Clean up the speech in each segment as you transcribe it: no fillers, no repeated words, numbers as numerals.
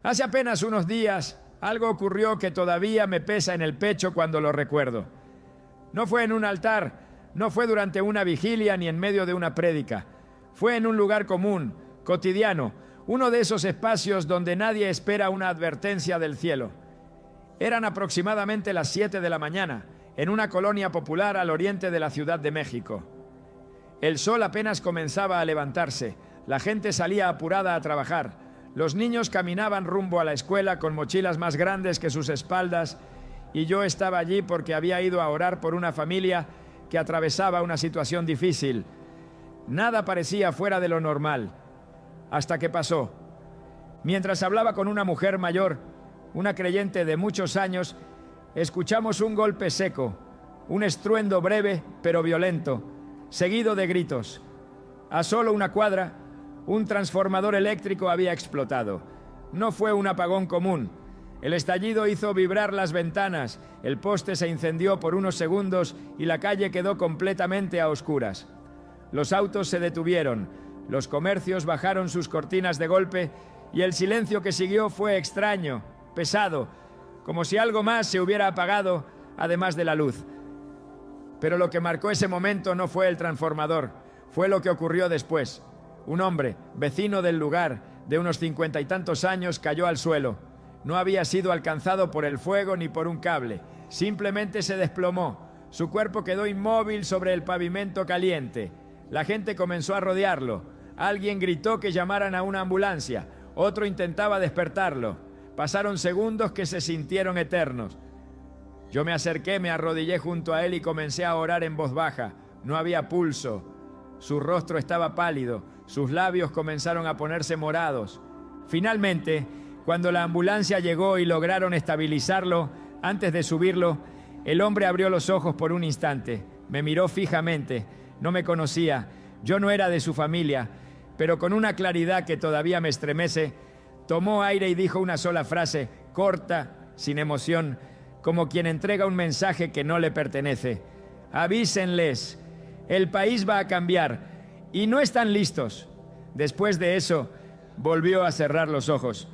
Hace apenas unos días, algo ocurrió que todavía me pesa en el pecho cuando lo recuerdo. No fue en un altar, no fue durante una vigilia ni en medio de una prédica. Fue en un lugar común, cotidiano, uno de esos espacios donde nadie espera una advertencia del cielo. Eran aproximadamente las 7 de la mañana, en una colonia popular al oriente de la Ciudad de México. El sol apenas comenzaba a levantarse, la gente salía apurada a trabajar. Los niños caminaban rumbo a la escuela con mochilas más grandes que sus espaldas y yo estaba allí porque había ido a orar por una familia que atravesaba una situación difícil. Nada parecía fuera de lo normal, hasta que pasó. Mientras hablaba con una mujer mayor, una creyente de muchos años, escuchamos un golpe seco, un estruendo breve pero violento, seguido de gritos. A solo una cuadra, un transformador eléctrico había explotado. No fue un apagón común. El estallido hizo vibrar las ventanas, el poste se incendió por unos segundos y la calle quedó completamente a oscuras. Los autos se detuvieron, los comercios bajaron sus cortinas de golpe y el silencio que siguió fue extraño, pesado, como si algo más se hubiera apagado, además de la luz. Pero lo que marcó ese momento no fue el transformador, fue lo que ocurrió después. Un hombre, vecino del lugar, de unos 50 y tantos años, cayó al suelo. No había sido alcanzado por el fuego ni por un cable. Simplemente se desplomó. Su cuerpo quedó inmóvil sobre el pavimento caliente. La gente comenzó a rodearlo. Alguien gritó que llamaran a una ambulancia. Otro intentaba despertarlo. Pasaron segundos que se sintieron eternos. Yo me acerqué, me arrodillé junto a él y comencé a orar en voz baja. No había pulso. Su rostro estaba pálido. Sus labios comenzaron a ponerse morados. Finalmente, cuando la ambulancia llegó y lograron estabilizarlo, antes de subirlo, el hombre abrió los ojos por un instante. Me miró fijamente. No me conocía. Yo no era de su familia. Pero con una claridad que todavía me estremece, tomó aire y dijo una sola frase, corta, sin emoción, como quien entrega un mensaje que no le pertenece. Avísenles. El país va a cambiar. Y no están listos. Después de eso, volvió a cerrar los ojos.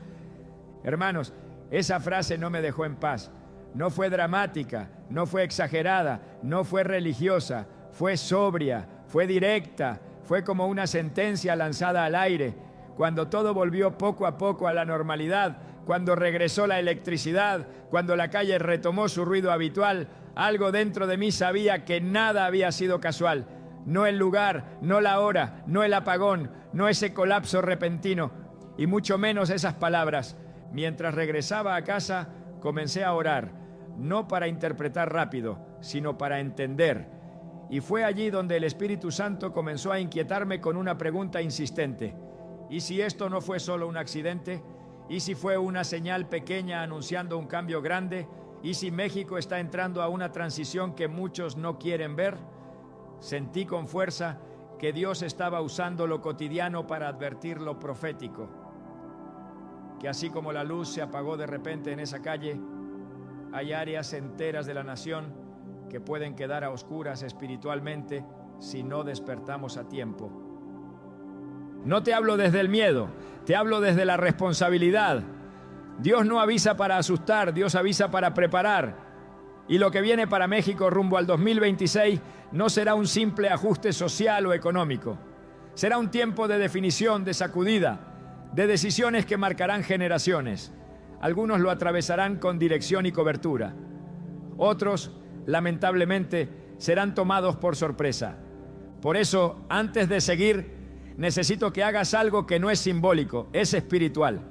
Hermanos, esa frase no me dejó en paz. No fue dramática, no fue exagerada, no fue religiosa, fue sobria, fue directa, fue como una sentencia lanzada al aire. Cuando todo volvió poco a poco a la normalidad, cuando regresó la electricidad, cuando la calle retomó su ruido habitual, algo dentro de mí sabía que nada había sido casual. No el lugar, no la hora, no el apagón, no ese colapso repentino, y mucho menos esas palabras. Mientras regresaba a casa, comencé a orar, no para interpretar rápido, sino para entender. Y fue allí donde el Espíritu Santo comenzó a inquietarme con una pregunta insistente. ¿Y si esto no fue solo un accidente? ¿Y si fue una señal pequeña anunciando un cambio grande? ¿Y si México está entrando a una transición que muchos no quieren ver? Sentí con fuerza que Dios estaba usando lo cotidiano para advertir lo profético. Que así como la luz se apagó de repente en esa calle, hay áreas enteras de la nación que pueden quedar a oscuras espiritualmente si no despertamos a tiempo. No te hablo desde el miedo, te hablo desde la responsabilidad. Dios no avisa para asustar, Dios avisa para preparar. Y lo que viene para México rumbo al 2026 no será un simple ajuste social o económico. Será un tiempo de definición, de sacudida, de decisiones que marcarán generaciones. Algunos lo atravesarán con dirección y cobertura. Otros, lamentablemente, serán tomados por sorpresa. Por eso, antes de seguir, necesito que hagas algo que no es simbólico, es espiritual.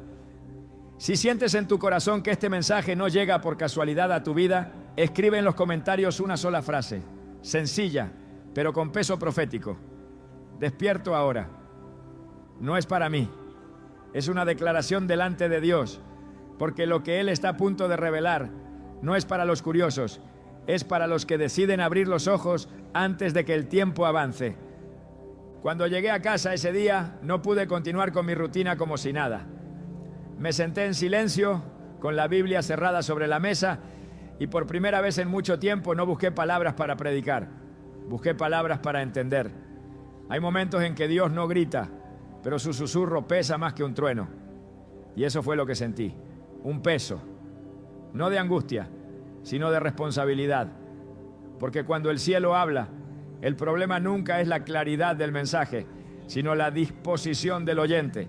Si sientes en tu corazón que este mensaje no llega por casualidad a tu vida, escribe en los comentarios una sola frase, sencilla, pero con peso profético. Despierto ahora. No es para mí. Es una declaración delante de Dios, porque lo que Él está a punto de revelar no es para los curiosos, es para los que deciden abrir los ojos antes de que el tiempo avance. Cuando llegué a casa ese día, no pude continuar con mi rutina como si nada. Me senté en silencio, con la Biblia cerrada sobre la mesa, y por primera vez en mucho tiempo no busqué palabras para predicar, busqué palabras para entender. Hay momentos en que Dios no grita, pero su susurro pesa más que un trueno. Y eso fue lo que sentí, un peso, no de angustia, sino de responsabilidad. Porque cuando el cielo habla, el problema nunca es la claridad del mensaje, sino la disposición del oyente.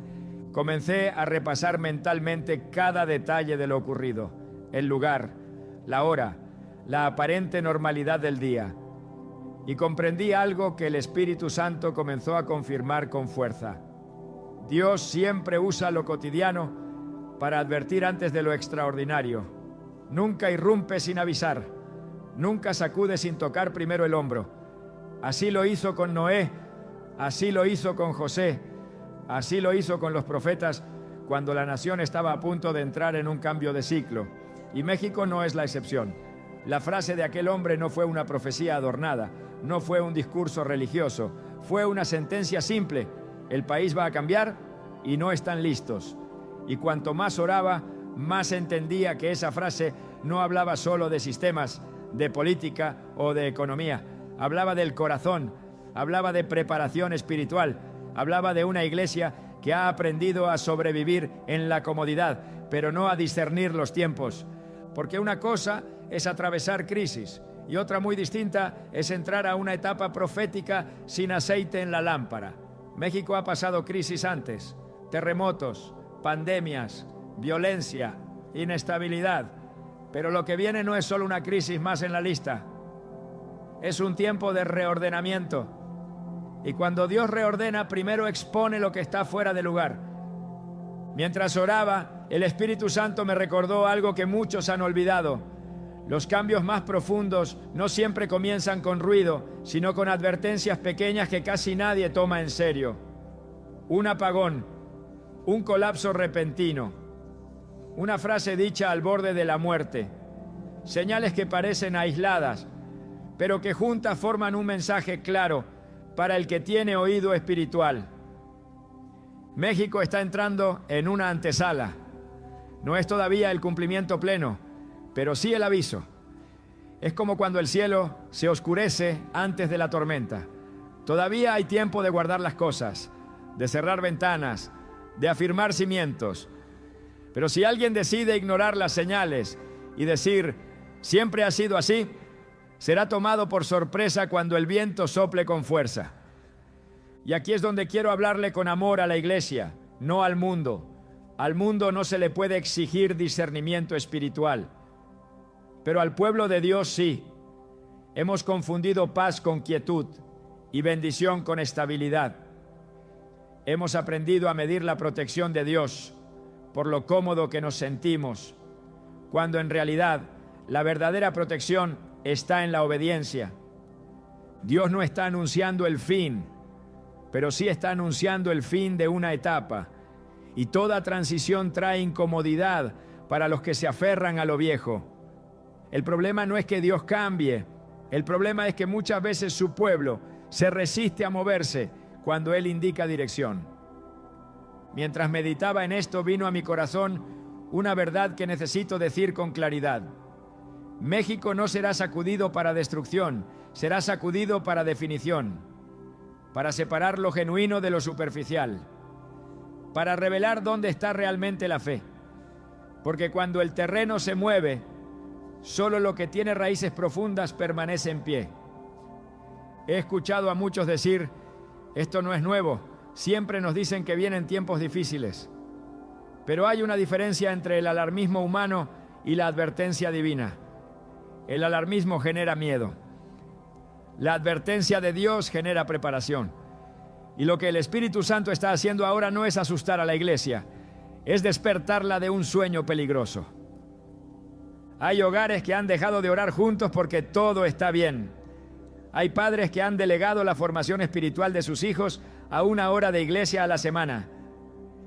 Comencé a repasar mentalmente cada detalle de lo ocurrido, el lugar, la hora, la aparente normalidad del día. Y comprendí algo que el Espíritu Santo comenzó a confirmar con fuerza. Dios siempre usa lo cotidiano para advertir antes de lo extraordinario. Nunca irrumpe sin avisar. Nunca sacude sin tocar primero el hombro. Así lo hizo con Noé, así lo hizo con José, así lo hizo con los profetas cuando la nación estaba a punto de entrar en un cambio de ciclo. Y México no es la excepción. La frase de aquel hombre no fue una profecía adornada, no fue un discurso religioso, fue una sentencia simple. El país va a cambiar y no están listos. Y cuanto más oraba, más entendía que esa frase no hablaba solo de sistemas, de política o de economía. Hablaba del corazón, hablaba de preparación espiritual, hablaba de una iglesia que ha aprendido a sobrevivir en la comodidad, pero no a discernir los tiempos. Porque una cosa es atravesar crisis y otra muy distinta es entrar a una etapa profética sin aceite en la lámpara. México ha pasado crisis antes, terremotos, pandemias, violencia, inestabilidad, pero lo que viene no es solo una crisis más en la lista, es un tiempo de reordenamiento. Y cuando Dios reordena, primero expone lo que está fuera de lugar. Mientras oraba, el Espíritu Santo me recordó algo que muchos han olvidado. Los cambios más profundos no siempre comienzan con ruido, sino con advertencias pequeñas que casi nadie toma en serio. Un apagón, un colapso repentino, una frase dicha al borde de la muerte, señales que parecen aisladas, pero que juntas forman un mensaje claro para el que tiene oído espiritual. México está entrando en una antesala. No es todavía el cumplimiento pleno, pero sí el aviso. Es como cuando el cielo se oscurece antes de la tormenta. Todavía hay tiempo de guardar las cosas, de cerrar ventanas, de afirmar cimientos. Pero si alguien decide ignorar las señales y decir, siempre ha sido así, será tomado por sorpresa cuando el viento sople con fuerza. Y aquí es donde quiero hablarle con amor a la iglesia, no al mundo. Al mundo no se le puede exigir discernimiento espiritual, pero al pueblo de Dios sí. Hemos confundido paz con quietud y bendición con estabilidad. Hemos aprendido a medir la protección de Dios por lo cómodo que nos sentimos, cuando en realidad la verdadera protección está en la obediencia. Dios no está anunciando el fin, pero sí está anunciando el fin de una etapa. Y toda transición trae incomodidad para los que se aferran a lo viejo. El problema no es que Dios cambie, el problema es que muchas veces su pueblo se resiste a moverse cuando Él indica dirección. Mientras meditaba en esto, vino a mi corazón una verdad que necesito decir con claridad. México no será sacudido para destrucción, será sacudido para definición, para separar lo genuino de lo superficial, para revelar dónde está realmente la fe. Porque cuando el terreno se mueve, solo lo que tiene raíces profundas permanece en pie. He escuchado a muchos decir, esto no es nuevo, siempre nos dicen que vienen tiempos difíciles. Pero hay una diferencia entre el alarmismo humano y la advertencia divina. El alarmismo genera miedo. La advertencia de Dios genera preparación. Y lo que el Espíritu Santo está haciendo ahora no es asustar a la iglesia, es despertarla de un sueño peligroso. Hay hogares que han dejado de orar juntos porque todo está bien. Hay padres que han delegado la formación espiritual de sus hijos a una hora de iglesia a la semana.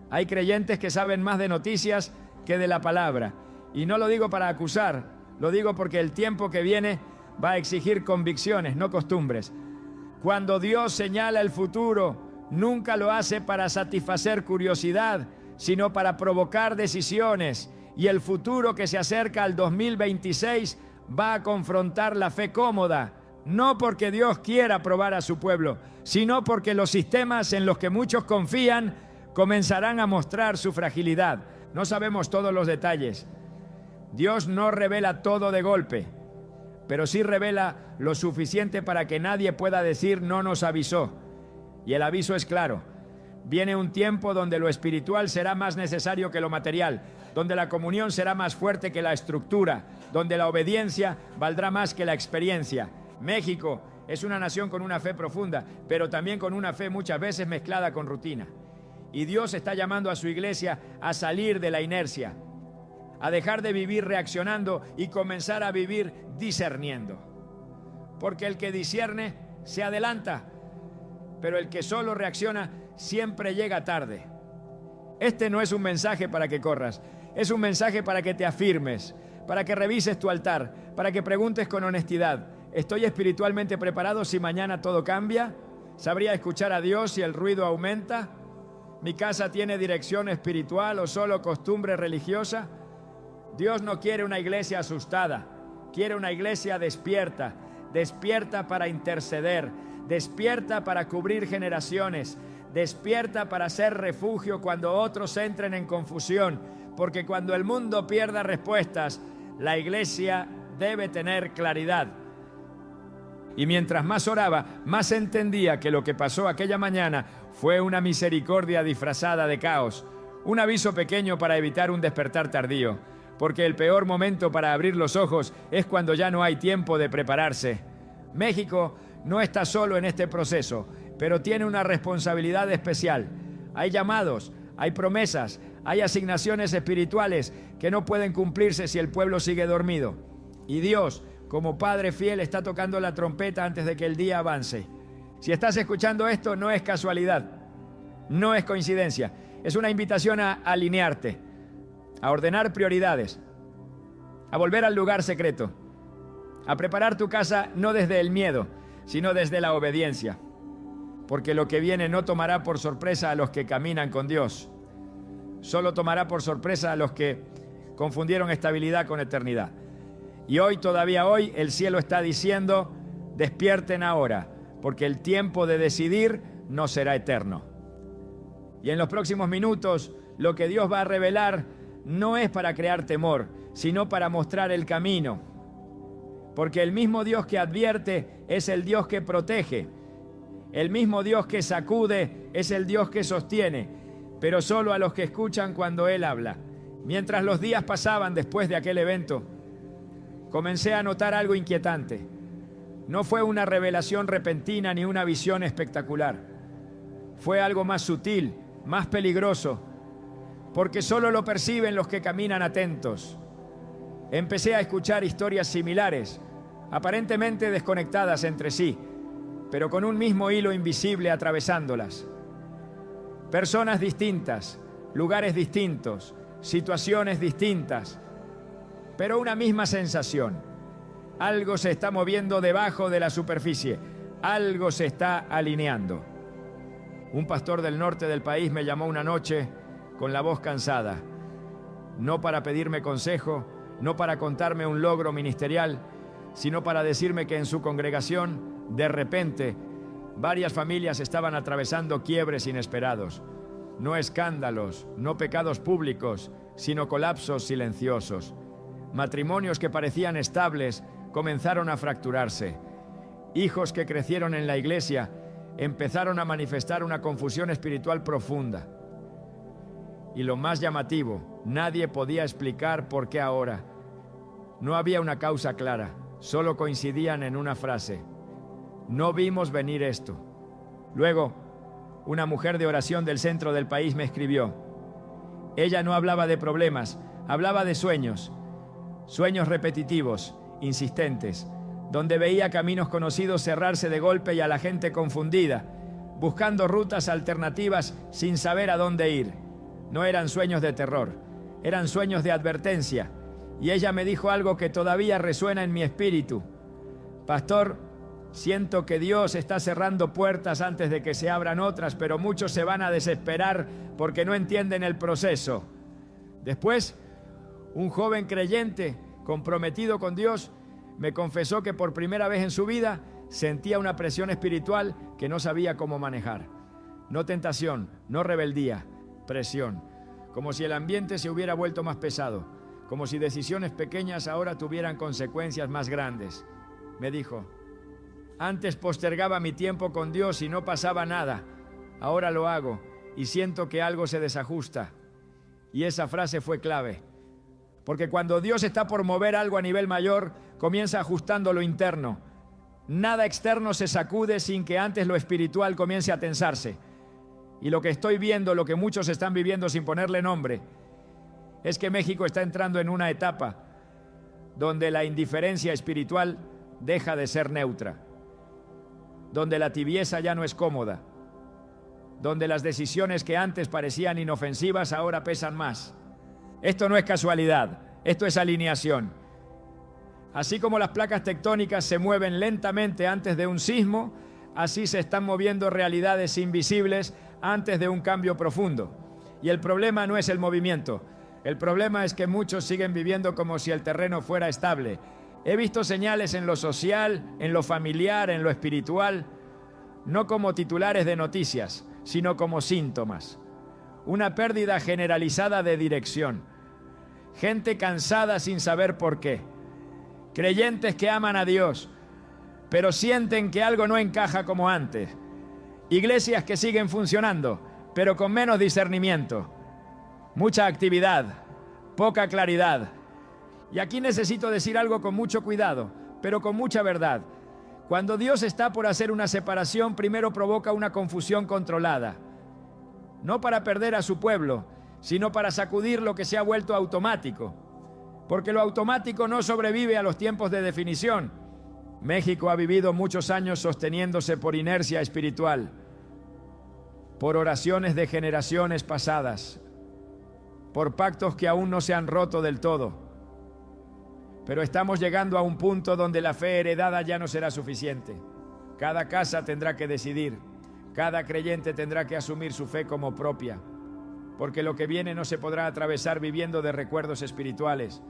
Hay creyentes que saben más de noticias que de la palabra. Y no lo digo para acusar, lo digo porque el tiempo que viene va a exigir convicciones, no costumbres. Cuando Dios señala el futuro, nunca lo hace para satisfacer curiosidad, sino para provocar decisiones. Y el futuro que se acerca al 2026 va a confrontar la fe cómoda, no porque Dios quiera probar a su pueblo, sino porque los sistemas en los que muchos confían comenzarán a mostrar su fragilidad. No sabemos todos los detalles. Dios no revela todo de golpe, pero sí revela lo suficiente para que nadie pueda decir no nos avisó. Y el aviso es claro. Viene un tiempo donde lo espiritual será más necesario que lo material, donde la comunión será más fuerte que la estructura, donde la obediencia valdrá más que la experiencia. México es una nación con una fe profunda, pero también con una fe muchas veces mezclada con rutina. Y Dios está llamando a su iglesia a salir de la inercia, a dejar de vivir reaccionando y comenzar a vivir discerniendo. Porque el que discierne se adelanta, pero el que solo reacciona siempre llega tarde. Este no es un mensaje para que corras, es un mensaje para que te afirmes, para que revises tu altar, para que preguntes con honestidad: ¿estoy espiritualmente preparado si mañana todo cambia? ¿Sabría escuchar a Dios si el ruido aumenta? ¿Mi casa tiene dirección espiritual o solo costumbre religiosa? Dios no quiere una iglesia asustada, quiere una iglesia despierta, despierta para interceder, despierta para cubrir generaciones, despierta para ser refugio cuando otros entren en confusión, porque cuando el mundo pierda respuestas, la iglesia debe tener claridad. Y mientras más oraba, más entendía que lo que pasó aquella mañana fue una misericordia disfrazada de caos, un aviso pequeño para evitar un despertar tardío, porque el peor momento para abrir los ojos es cuando ya no hay tiempo de prepararse. México no está solo en este proceso, pero tiene una responsabilidad especial. Hay llamados, hay promesas, hay asignaciones espirituales que no pueden cumplirse si el pueblo sigue dormido. Y Dios, como Padre fiel, está tocando la trompeta antes de que el día avance. Si estás escuchando esto, no es casualidad, no es coincidencia. Es una invitación a alinearte, a ordenar prioridades, a volver al lugar secreto, a preparar tu casa no desde el miedo, sino desde la obediencia. Porque lo que viene no tomará por sorpresa a los que caminan con Dios. Solo tomará por sorpresa a los que confundieron estabilidad con eternidad. Y hoy, todavía hoy, el cielo está diciendo: despierten ahora, porque el tiempo de decidir no será eterno. Y en los próximos minutos, lo que Dios va a revelar no es para crear temor, sino para mostrar el camino. Porque el mismo Dios que advierte es el Dios que protege. El mismo Dios que sacude es el Dios que sostiene, pero solo a los que escuchan cuando Él habla. Mientras los días pasaban después de aquel evento, comencé a notar algo inquietante. No fue una revelación repentina ni una visión espectacular. Fue algo más sutil, más peligroso, porque solo lo perciben los que caminan atentos. Empecé a escuchar historias similares, aparentemente desconectadas entre sí, pero con un mismo hilo invisible atravesándolas. Personas distintas, lugares distintos, situaciones distintas, pero una misma sensación. Algo se está moviendo debajo de la superficie, algo se está alineando. Un pastor del norte del país me llamó una noche con la voz cansada, no para pedirme consejo, no para contarme un logro ministerial, sino para decirme que en su congregación, de repente, varias familias estaban atravesando quiebres inesperados. No escándalos, no pecados públicos, sino colapsos silenciosos. Matrimonios que parecían estables comenzaron a fracturarse. Hijos que crecieron en la iglesia empezaron a manifestar una confusión espiritual profunda. Y lo más llamativo, nadie podía explicar por qué ahora. No había una causa clara, solo coincidían en una frase: no vimos venir esto. Luego, una mujer de oración del centro del país me escribió. Ella no hablaba de problemas, hablaba de sueños. Sueños repetitivos, insistentes, donde veía caminos conocidos cerrarse de golpe y a la gente confundida, buscando rutas alternativas sin saber a dónde ir. No eran sueños de terror, eran sueños de advertencia. Y ella me dijo algo que todavía resuena en mi espíritu. Pastor, siento que Dios está cerrando puertas antes de que se abran otras, pero muchos se van a desesperar porque no entienden el proceso. Después, un joven creyente, comprometido con Dios, me confesó que por primera vez en su vida sentía una presión espiritual que no sabía cómo manejar. No tentación, no rebeldía, presión. como si el ambiente se hubiera vuelto más pesado, como si decisiones pequeñas ahora tuvieran consecuencias más grandes. Me dijo: antes postergaba mi tiempo con Dios y no pasaba nada. Ahora lo hago y siento que algo se desajusta. Y esa frase fue clave. Porque cuando Dios está por mover algo a nivel mayor, comienza ajustando lo interno. Nada externo se sacude sin que antes lo espiritual comience a tensarse. Y lo que estoy viendo, lo que muchos están viviendo sin ponerle nombre, es que México está entrando en una etapa donde la indiferencia espiritual deja de ser neutra, donde la tibieza ya no es cómoda, donde las decisiones que antes parecían inofensivas ahora pesan más. Esto no es casualidad, esto es alineación. Así como las placas tectónicas se mueven lentamente antes de un sismo, así se están moviendo realidades invisibles antes de un cambio profundo. Y el problema no es el movimiento, el problema es que muchos siguen viviendo como si el terreno fuera estable. He visto señales en lo social, en lo familiar, en lo espiritual, no como titulares de noticias, sino como síntomas. Una pérdida generalizada de dirección. Gente cansada sin saber por qué. Creyentes que aman a Dios, pero sienten que algo no encaja como antes. Iglesias que siguen funcionando, pero con menos discernimiento. Mucha actividad, poca claridad. Y aquí necesito decir algo con mucho cuidado, pero con mucha verdad. Cuando Dios está por hacer una separación, primero provoca una confusión controlada. No para perder a su pueblo, sino para sacudir lo que se ha vuelto automático. Porque lo automático no sobrevive a los tiempos de definición. México ha vivido muchos años sosteniéndose por inercia espiritual, por oraciones de generaciones pasadas, por pactos que aún no se han roto del todo. Pero estamos llegando a un punto donde la fe heredada ya no será suficiente. Cada casa tendrá que decidir, cada creyente tendrá que asumir su fe como propia, porque lo que viene no se podrá atravesar viviendo de recuerdos espirituales.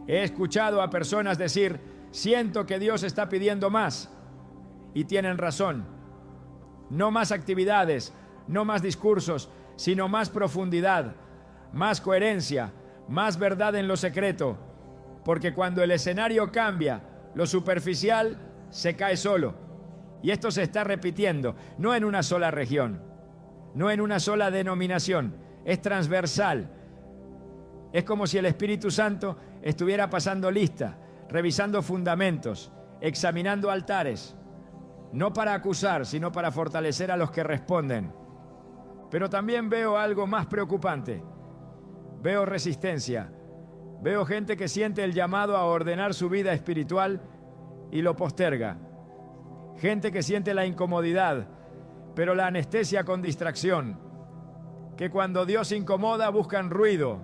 He escuchado a personas decir: siento que Dios está pidiendo más. Y tienen razón. No más actividades, no más discursos, sino más profundidad, más coherencia, más verdad en lo secreto. Porque cuando el escenario cambia, lo superficial se cae solo. Y esto se está repitiendo, no en una sola región, no en una sola denominación, es transversal. Es como si el Espíritu Santo estuviera pasando lista, revisando fundamentos, examinando altares, no para acusar, sino para fortalecer a los que responden. Pero también veo algo más preocupante. Veo resistencia. Veo gente que siente el llamado a ordenar su vida espiritual y lo posterga. Gente que siente la incomodidad, pero la anestesia con distracción. Que cuando Dios incomoda buscan ruido,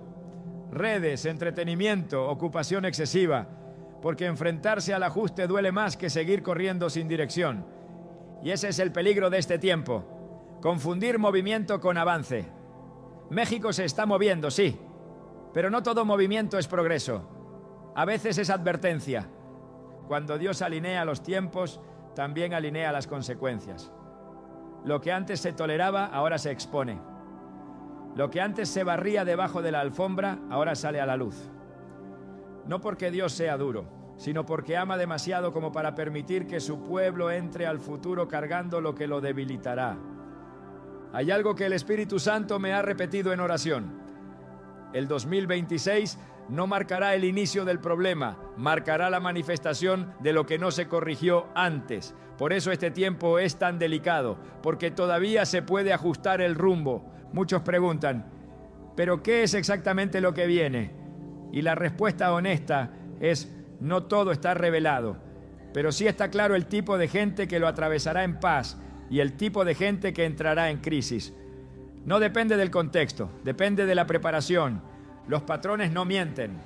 redes, entretenimiento, ocupación excesiva, porque enfrentarse al ajuste duele más que seguir corriendo sin dirección. Y ese es el peligro de este tiempo, confundir movimiento con avance. México se está moviendo, sí, pero no todo movimiento es progreso. A veces es advertencia. Cuando Dios alinea los tiempos, también alinea las consecuencias. Lo que antes se toleraba, ahora se expone. Lo que antes se barría debajo de la alfombra, ahora sale a la luz. No porque Dios sea duro, sino porque ama demasiado como para permitir que su pueblo entre al futuro cargando lo que lo debilitará. Hay algo que el Espíritu Santo me ha repetido en oración. El 2026 no marcará el inicio del problema, marcará la manifestación de lo que no se corrigió antes. Por eso este tiempo es tan delicado, porque todavía se puede ajustar el rumbo. Muchos preguntan, ¿pero qué es exactamente lo que viene? Y la respuesta honesta es: no todo está revelado, pero sí está claro el tipo de gente que lo atravesará en paz y el tipo de gente que entrará en crisis. No depende del contexto, depende de la preparación. Los patrones no mienten.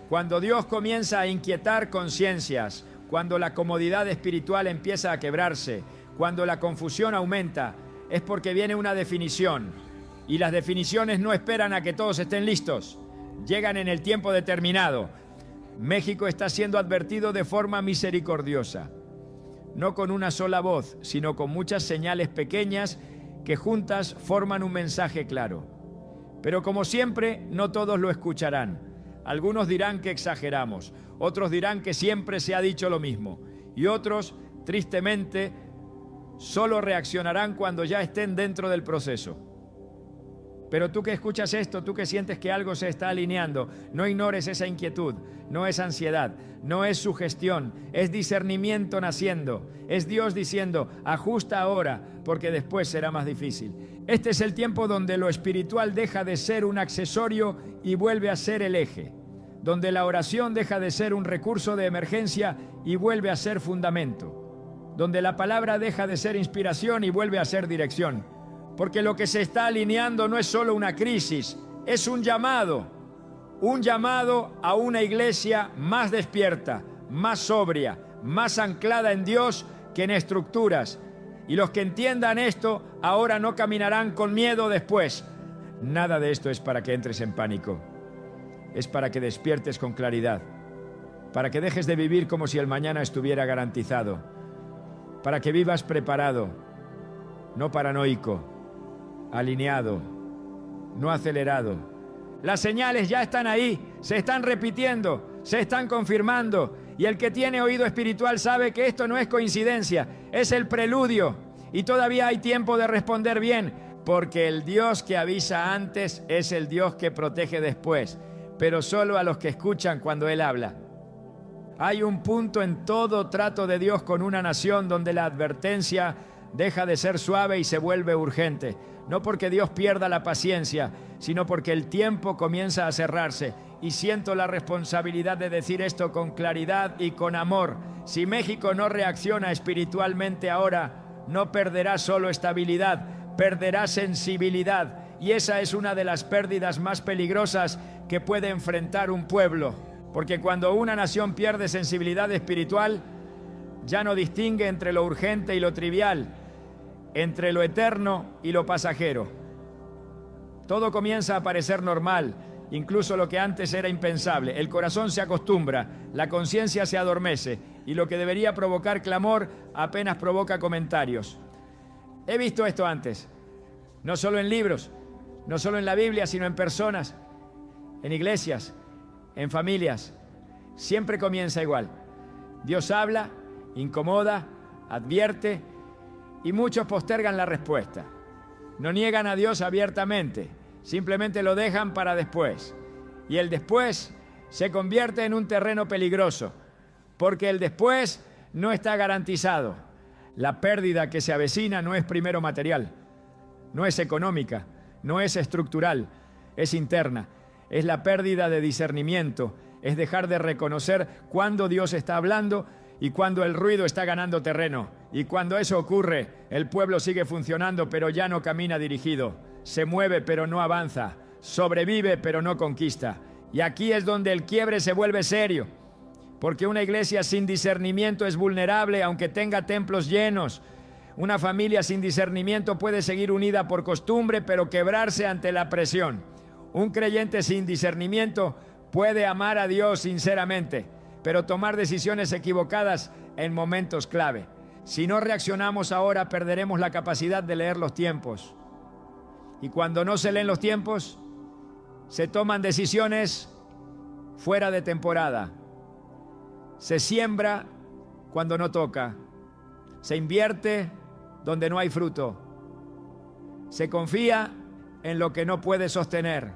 Cuando Dios comienza a inquietar conciencias, cuando la comodidad espiritual empieza a quebrarse, cuando la confusión aumenta, es porque viene una definición. Y las definiciones no esperan a que todos estén listos. Llegan en el tiempo determinado. México está siendo advertido de forma misericordiosa. No con una sola voz, sino con muchas señales pequeñas que juntas forman un mensaje claro. Pero como siempre, no todos lo escucharán. Algunos dirán que exageramos, otros dirán que siempre se ha dicho lo mismo, y otros, tristemente, solo reaccionarán cuando ya estén dentro del proceso. Pero tú que escuchas esto, tú que sientes que algo se está alineando, no ignores esa inquietud, no es ansiedad, no es sugestión, es discernimiento naciendo, es Dios diciendo, ajusta ahora, porque después será más difícil. Este es el tiempo donde lo espiritual deja de ser un accesorio y vuelve a ser el eje, donde la oración deja de ser un recurso de emergencia y vuelve a ser fundamento, donde la palabra deja de ser inspiración y vuelve a ser dirección. Porque lo que se está alineando no es solo una crisis, es un llamado a una iglesia más despierta, más sobria, más anclada en Dios que en estructuras. Y los que entiendan esto ahora no caminarán con miedo después. Nada de esto es para que entres en pánico, es para que despiertes con claridad, para que dejes de vivir como si el mañana estuviera garantizado, para que vivas preparado, no paranoico, alineado, no acelerado. Las señales ya están ahí, se están repitiendo, se están confirmando, y el que tiene oído espiritual sabe que esto no es coincidencia, es el preludio, y todavía hay tiempo de responder bien, porque el Dios que avisa antes es el Dios que protege después, pero solo a los que escuchan cuando Él habla. Hay un punto en todo trato de Dios con una nación donde la advertencia deja de ser suave y se vuelve urgente. No porque Dios pierda la paciencia, sino porque el tiempo comienza a cerrarse. Y siento la responsabilidad de decir esto con claridad y con amor. Si México no reacciona espiritualmente ahora, no perderá solo estabilidad, perderá sensibilidad. Y esa es una de las pérdidas más peligrosas que puede enfrentar un pueblo. Porque cuando una nación pierde sensibilidad espiritual, ya no distingue entre lo urgente y lo trivial, entre lo eterno y lo pasajero. Todo comienza a parecer normal, incluso lo que antes era impensable. El corazón se acostumbra, la conciencia se adormece y lo que debería provocar clamor apenas provoca comentarios. He visto esto antes, no solo en libros, no solo en la Biblia, sino en personas, en iglesias, en familias. Siempre comienza igual. Dios habla, incomoda, advierte, y muchos postergan la respuesta. No niegan a Dios abiertamente, simplemente lo dejan para después. Y el después se convierte en un terreno peligroso, porque el después no está garantizado. La pérdida que se avecina no es primero material, no es económica, no es estructural, es interna. Es la pérdida de discernimiento, es dejar de reconocer cuándo Dios está hablando y cuando el ruido está ganando terreno. Y cuando eso ocurre, el pueblo sigue funcionando, pero ya no camina dirigido. Se mueve, pero no avanza. Sobrevive, pero no conquista. Y aquí es donde el quiebre se vuelve serio. Porque una iglesia sin discernimiento es vulnerable, aunque tenga templos llenos. Una familia sin discernimiento puede seguir unida por costumbre, pero quebrarse ante la presión. Un creyente sin discernimiento puede amar a Dios sinceramente, pero tomar decisiones equivocadas en momentos clave. Si no reaccionamos ahora, perderemos la capacidad de leer los tiempos. Y cuando no se leen los tiempos, se toman decisiones fuera de temporada. Se siembra cuando no toca. Se invierte donde no hay fruto. Se confía en lo que no puede sostener.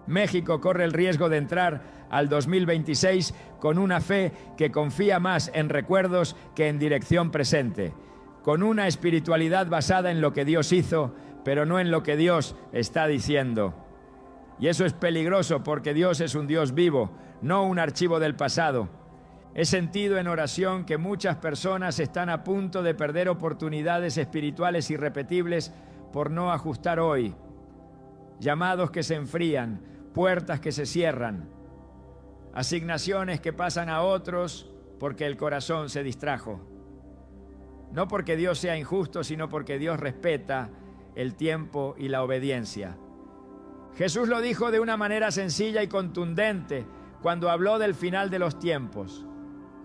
México corre el riesgo de entrar al 2026 con una fe que confía más en recuerdos que en dirección presente, con una espiritualidad basada en lo que Dios hizo, pero no en lo que Dios está diciendo. Y eso es peligroso porque Dios es un Dios vivo, no un archivo del pasado. He sentido en oración que muchas personas están a punto de perder oportunidades espirituales irrepetibles por no ajustar hoy. Llamados que se enfrían, puertas que se cierran, asignaciones que pasan a otros porque el corazón se distrajo. No porque Dios sea injusto, sino porque Dios respeta el tiempo y la obediencia. Jesús lo dijo de una manera sencilla y contundente cuando habló del final de los tiempos.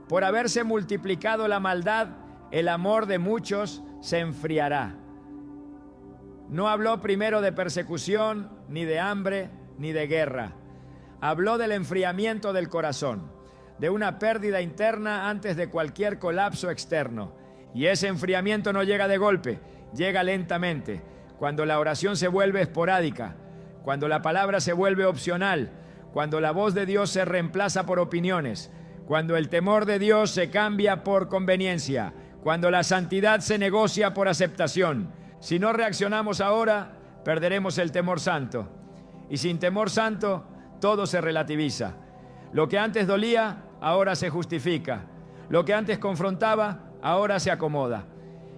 Por haberse multiplicado la maldad, el amor de muchos se enfriará. No habló primero de persecución, ni de hambre, ni de guerra. Habló del enfriamiento del corazón, de una pérdida interna antes de cualquier colapso externo. Y ese enfriamiento no llega de golpe, llega lentamente, cuando la oración se vuelve esporádica, cuando la palabra se vuelve opcional, cuando la voz de Dios se reemplaza por opiniones, cuando el temor de Dios se cambia por conveniencia, cuando la santidad se negocia por aceptación. Si no reaccionamos ahora, perderemos el temor santo. Y sin temor santo, todo se relativiza. Lo que antes dolía, ahora se justifica. Lo que antes confrontaba, ahora se acomoda.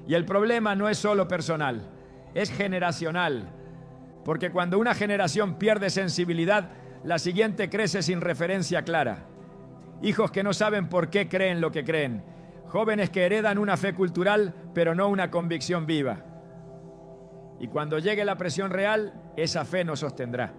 Y el problema no es solo personal, es generacional. Porque cuando una generación pierde sensibilidad, la siguiente crece sin referencia clara. Hijos que no saben por qué creen lo que creen. Jóvenes que heredan una fe cultural, pero no una convicción viva. Y cuando llegue la presión real, esa fe nos sostendrá.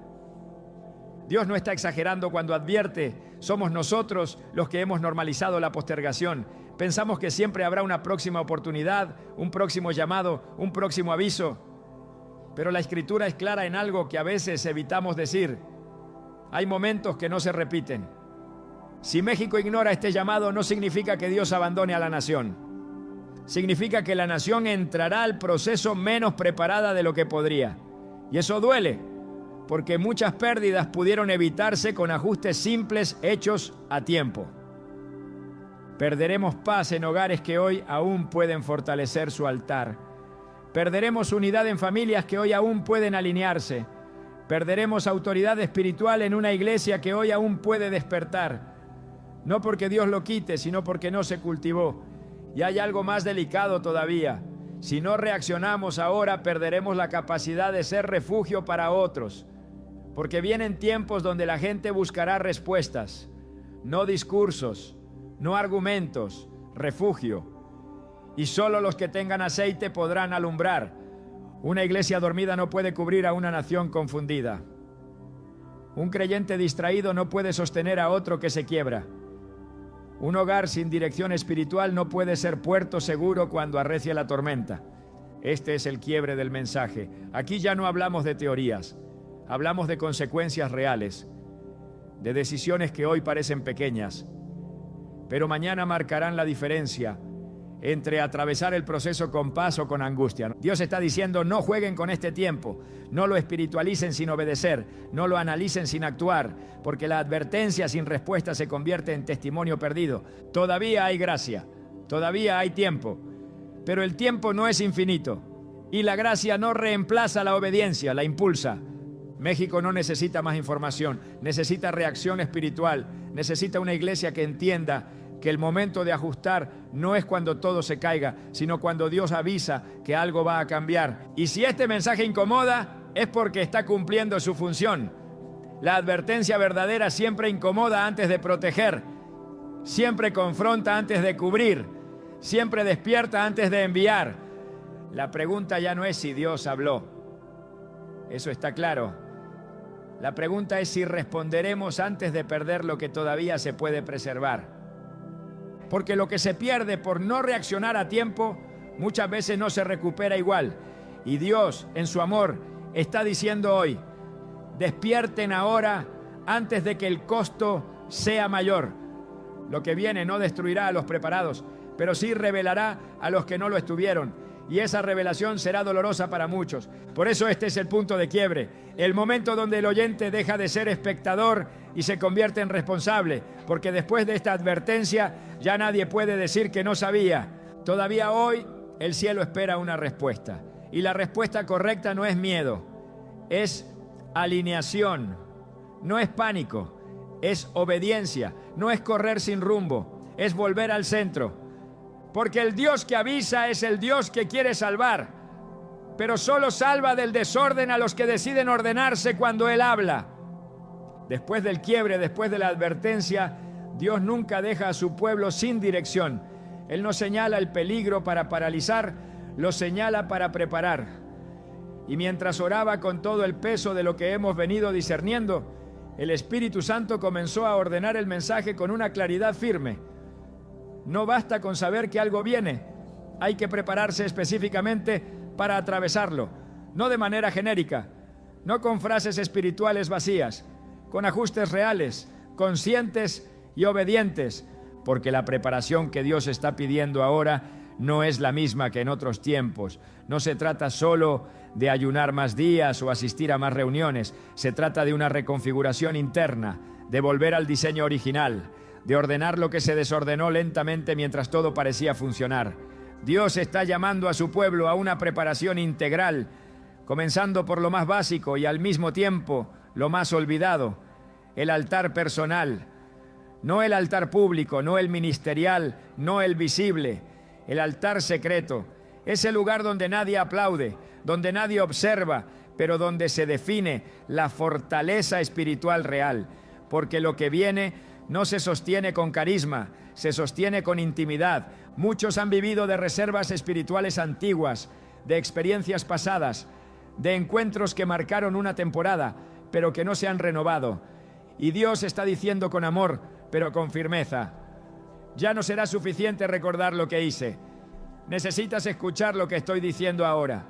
Dios no está exagerando cuando advierte. Somos nosotros los que hemos normalizado la postergación. Pensamos que siempre habrá una próxima oportunidad, un próximo llamado, un próximo aviso. Pero la Escritura es clara en algo que a veces evitamos decir. Hay momentos que no se repiten. Si México ignora este llamado, no significa que Dios abandone a la nación. Significa que la nación entrará al proceso menos preparada de lo que podría. Y eso duele, porque muchas pérdidas pudieron evitarse con ajustes simples hechos a tiempo. Perderemos paz en hogares que hoy aún pueden fortalecer su altar. Perderemos unidad en familias que hoy aún pueden alinearse. Perderemos autoridad espiritual en una iglesia que hoy aún puede despertar. No porque Dios lo quite, sino porque no se cultivó. Y hay algo más delicado todavía. Si no reaccionamos ahora, perderemos la capacidad de ser refugio para otros. Porque vienen tiempos donde la gente buscará respuestas, no discursos, no argumentos, refugio. Y solo los que tengan aceite podrán alumbrar. Una iglesia dormida no puede cubrir a una nación confundida. Un creyente distraído no puede sostener a otro que se quiebra. Un hogar sin dirección espiritual no puede ser puerto seguro cuando arrecia la tormenta. Este es el quiebre del mensaje. Aquí ya no hablamos de teorías, hablamos de consecuencias reales, de decisiones que hoy parecen pequeñas, pero mañana marcarán la diferencia entre atravesar el proceso con paz o con angustia. Dios está diciendo, no jueguen con este tiempo, no lo espiritualicen sin obedecer, no lo analicen sin actuar, porque la advertencia sin respuesta se convierte en testimonio perdido. Todavía hay gracia, todavía hay tiempo, pero el tiempo no es infinito y la gracia no reemplaza la obediencia, la impulsa. México no necesita más información, necesita reacción espiritual, necesita una iglesia que entienda que el momento de ajustar no es cuando todo se caiga, sino cuando Dios avisa que algo va a cambiar. Y si este mensaje incomoda, es porque está cumpliendo su función. La advertencia verdadera siempre incomoda antes de proteger, siempre confronta antes de cubrir, siempre despierta antes de enviar. La pregunta ya no es si Dios habló, eso está claro. La pregunta es si responderemos antes de perder lo que todavía se puede preservar. Porque lo que se pierde por no reaccionar a tiempo, muchas veces no se recupera igual. Y Dios, en su amor, está diciendo hoy, despierten ahora antes de que el costo sea mayor. Lo que viene no destruirá a los preparados, pero sí revelará a los que no lo estuvieron. Y esa revelación será dolorosa para muchos. Por eso este es el punto de quiebre, el momento donde el oyente deja de ser espectador y se convierte en responsable, porque después de esta advertencia ya nadie puede decir que no sabía. Todavía hoy el cielo espera una respuesta, y la respuesta correcta no es miedo, es alineación, no es pánico, es obediencia, no es correr sin rumbo, es volver al centro. Porque el Dios que avisa es el Dios que quiere salvar, pero solo salva del desorden a los que deciden ordenarse cuando Él habla. Después del quiebre, después de la advertencia, Dios nunca deja a su pueblo sin dirección. Él no señala el peligro para paralizar, lo señala para preparar. Y mientras oraba con todo el peso de lo que hemos venido discerniendo, el Espíritu Santo comenzó a ordenar el mensaje con una claridad firme. No basta con saber que algo viene, hay que prepararse específicamente para atravesarlo. no de manera genérica, no con frases espirituales vacías, con ajustes reales, conscientes y obedientes, porque la preparación que Dios está pidiendo ahora no es la misma que en otros tiempos. No se trata solo de ayunar más días o asistir a más reuniones, se trata de una reconfiguración interna, de volver al diseño original, de ordenar lo que se desordenó lentamente mientras todo parecía funcionar. Dios está llamando a su pueblo a una preparación integral, comenzando por lo más básico y al mismo tiempo lo más olvidado, el altar personal. No el altar público, no el ministerial, no el visible, el altar secreto. Ese lugar donde nadie aplaude, donde nadie observa, pero donde se define la fortaleza espiritual real. Porque lo que viene no se sostiene con carisma, se sostiene con intimidad. Muchos han vivido de reservas espirituales antiguas, de experiencias pasadas, de encuentros que marcaron una temporada, pero que no se han renovado. Y Dios está diciendo con amor, pero con firmeza: ya no será suficiente recordar lo que hice. Necesitas escuchar lo que estoy diciendo ahora.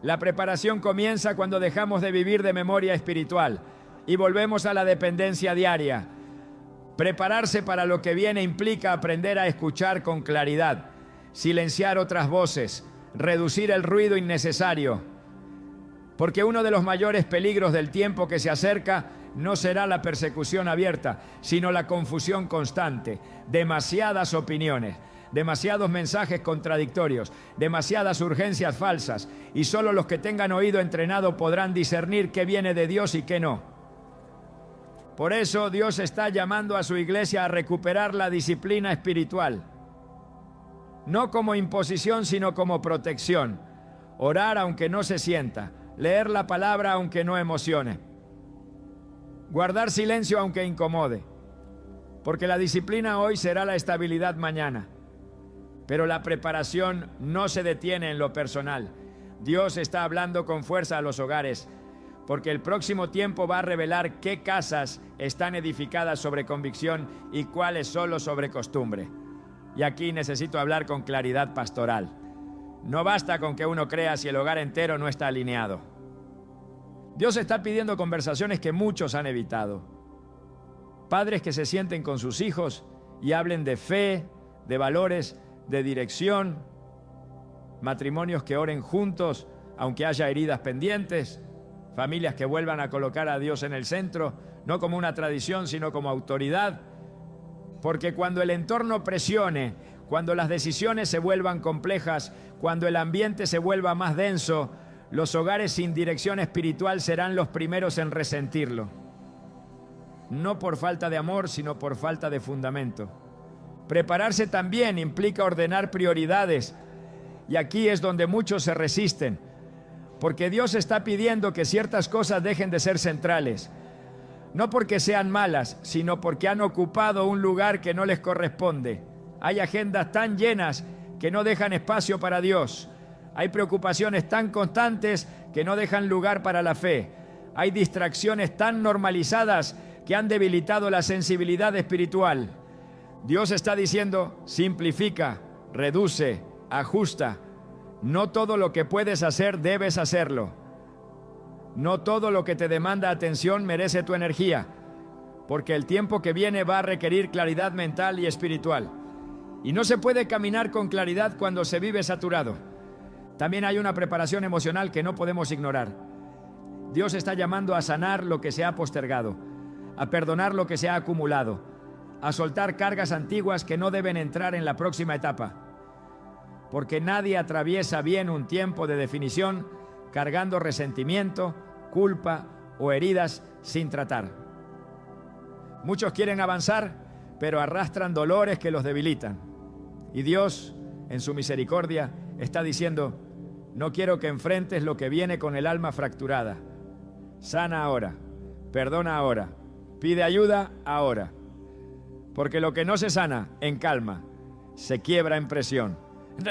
La preparación comienza cuando dejamos de vivir de memoria espiritual y volvemos a la dependencia diaria. Prepararse para lo que viene implica aprender a escuchar con claridad, silenciar otras voces, reducir el ruido innecesario. Porque uno de los mayores peligros del tiempo que se acerca no será la persecución abierta, sino la confusión constante, demasiadas opiniones, demasiados mensajes contradictorios, demasiadas urgencias falsas, y solo los que tengan oído entrenado podrán discernir qué viene de Dios y qué no. Por eso Dios está llamando a su iglesia a recuperar la disciplina espiritual, no como imposición, sino como protección. Orar aunque no se sienta, leer la palabra aunque no emocione, guardar silencio aunque incomode, porque la disciplina hoy será la estabilidad mañana. Pero la preparación no se detiene en lo personal. Dios está hablando con fuerza a los hogares, porque el próximo tiempo va a revelar qué casas están edificadas sobre convicción y cuáles solo sobre costumbre. Y aquí necesito hablar con claridad pastoral. No basta con que uno crea si el hogar entero no está alineado. Dios está pidiendo conversaciones que muchos han evitado. Padres que se sienten con sus hijos y hablen de fe, de valores, de dirección. Matrimonios que oren juntos aunque haya heridas pendientes. Familias que vuelvan a colocar a Dios en el centro, no como una tradición, sino como autoridad. Porque cuando el entorno presione, cuando las decisiones se vuelvan complejas, cuando el ambiente se vuelva más denso, los hogares sin dirección espiritual serán los primeros en resentirlo. No por falta de amor, sino por falta de fundamento. Prepararse también implica ordenar prioridades, y aquí es donde muchos se resisten, porque Dios está pidiendo que ciertas cosas dejen de ser centrales, no porque sean malas, sino porque han ocupado un lugar que no les corresponde. Hay agendas tan llenas que no dejan espacio para Dios. Hay preocupaciones tan constantes que no dejan lugar para la fe. Hay distracciones tan normalizadas que han debilitado la sensibilidad espiritual. Dios está diciendo: simplifica, reduce, ajusta. No todo lo que puedes hacer debes hacerlo. No todo lo que te demanda atención merece tu energía, porque el tiempo que viene va a requerir claridad mental y espiritual. Y no se puede caminar con claridad cuando se vive saturado. También hay una preparación emocional que no podemos ignorar. Dios está llamando a sanar lo que se ha postergado, a perdonar lo que se ha acumulado, a soltar cargas antiguas que no deben entrar en la próxima etapa. Porque nadie atraviesa bien un tiempo de definición cargando resentimiento, culpa o heridas sin tratar. Muchos quieren avanzar, pero arrastran dolores que los debilitan. Y Dios, en su misericordia, está diciendo: no quiero que enfrentes lo que viene con el alma fracturada. Sana ahora, perdona ahora, pide ayuda ahora. Porque lo que no se sana en calma, se quiebra en presión.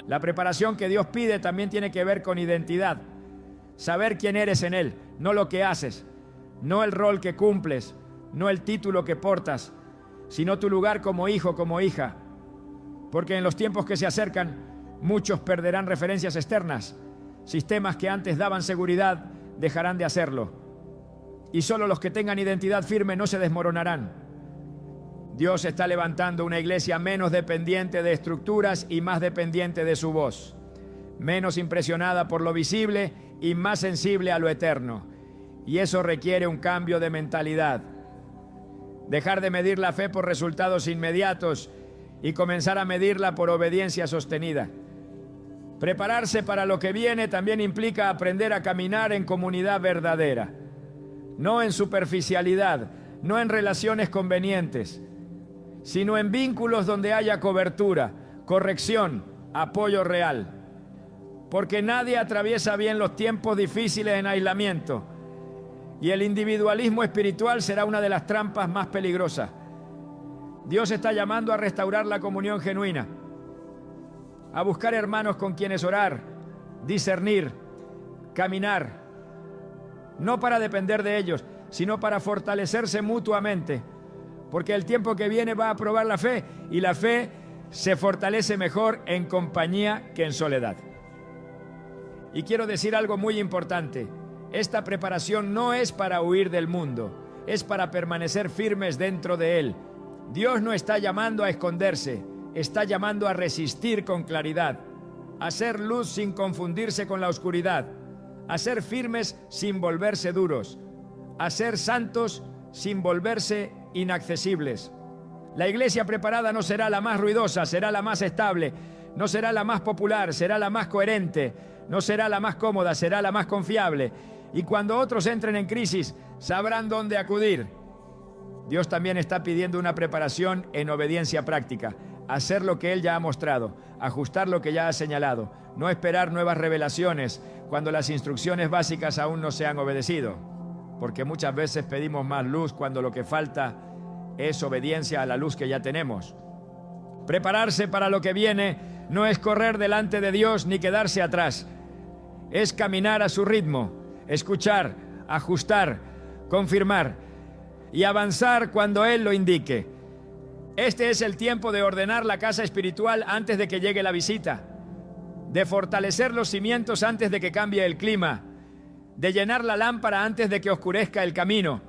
La preparación que Dios pide también tiene que ver con identidad. Saber quién eres en Él, no lo que haces, no el rol que cumples, no el título que portas, sino tu lugar como hijo, como hija. Porque en los tiempos que se acercan, muchos perderán referencias externas, Sistemas que antes daban seguridad dejarán de hacerlo. Y solo los que tengan identidad firme no se desmoronarán. Dios está levantando una iglesia menos dependiente de estructuras y más dependiente de su voz. Menos impresionada por lo visible y más sensible a lo eterno. Y eso requiere un cambio de mentalidad. Dejar de medir la fe por resultados inmediatos y comenzar a medirla por obediencia sostenida. Prepararse para lo que viene también implica aprender a caminar en comunidad verdadera. No en superficialidad, no en relaciones convenientes, sino en vínculos donde haya cobertura, corrección, apoyo real. Porque nadie atraviesa bien los tiempos difíciles en aislamiento, y el individualismo espiritual será una de las trampas más peligrosas. Dios está llamando a restaurar la comunión genuina, a buscar hermanos con quienes orar, discernir, caminar, no para depender de ellos, sino para fortalecerse mutuamente, porque el tiempo que viene va a probar la fe, y la fe se fortalece mejor en compañía que en soledad. Y quiero decir algo muy importante: esta preparación no es para huir del mundo, es para permanecer firmes dentro de él. Dios no está llamando a esconderse, está llamando a resistir con claridad, a ser luz sin confundirse con la oscuridad, a ser firmes sin volverse duros, a ser santos sin volverse inaccesibles. La iglesia preparada no será la más ruidosa, será la más estable, no será la más popular, será la más coherente, no será la más cómoda, será la más confiable. Y cuando otros entren en crisis, sabrán dónde acudir. Dios también está pidiendo una preparación en obediencia práctica. Hacer lo que Él ya ha mostrado, ajustar lo que ya ha señalado, no esperar nuevas revelaciones cuando las instrucciones básicas aún no se han obedecido, porque muchas veces pedimos más luz cuando lo que falta es obediencia a la luz que ya tenemos. Prepararse para lo que viene no es correr delante de Dios ni quedarse atrás, es caminar a su ritmo, escuchar, ajustar, confirmar y avanzar cuando Él lo indique. Este es el tiempo de ordenar la casa espiritual antes de que llegue la visita, de fortalecer los cimientos antes de que cambie el clima, de llenar la lámpara antes de que oscurezca el camino.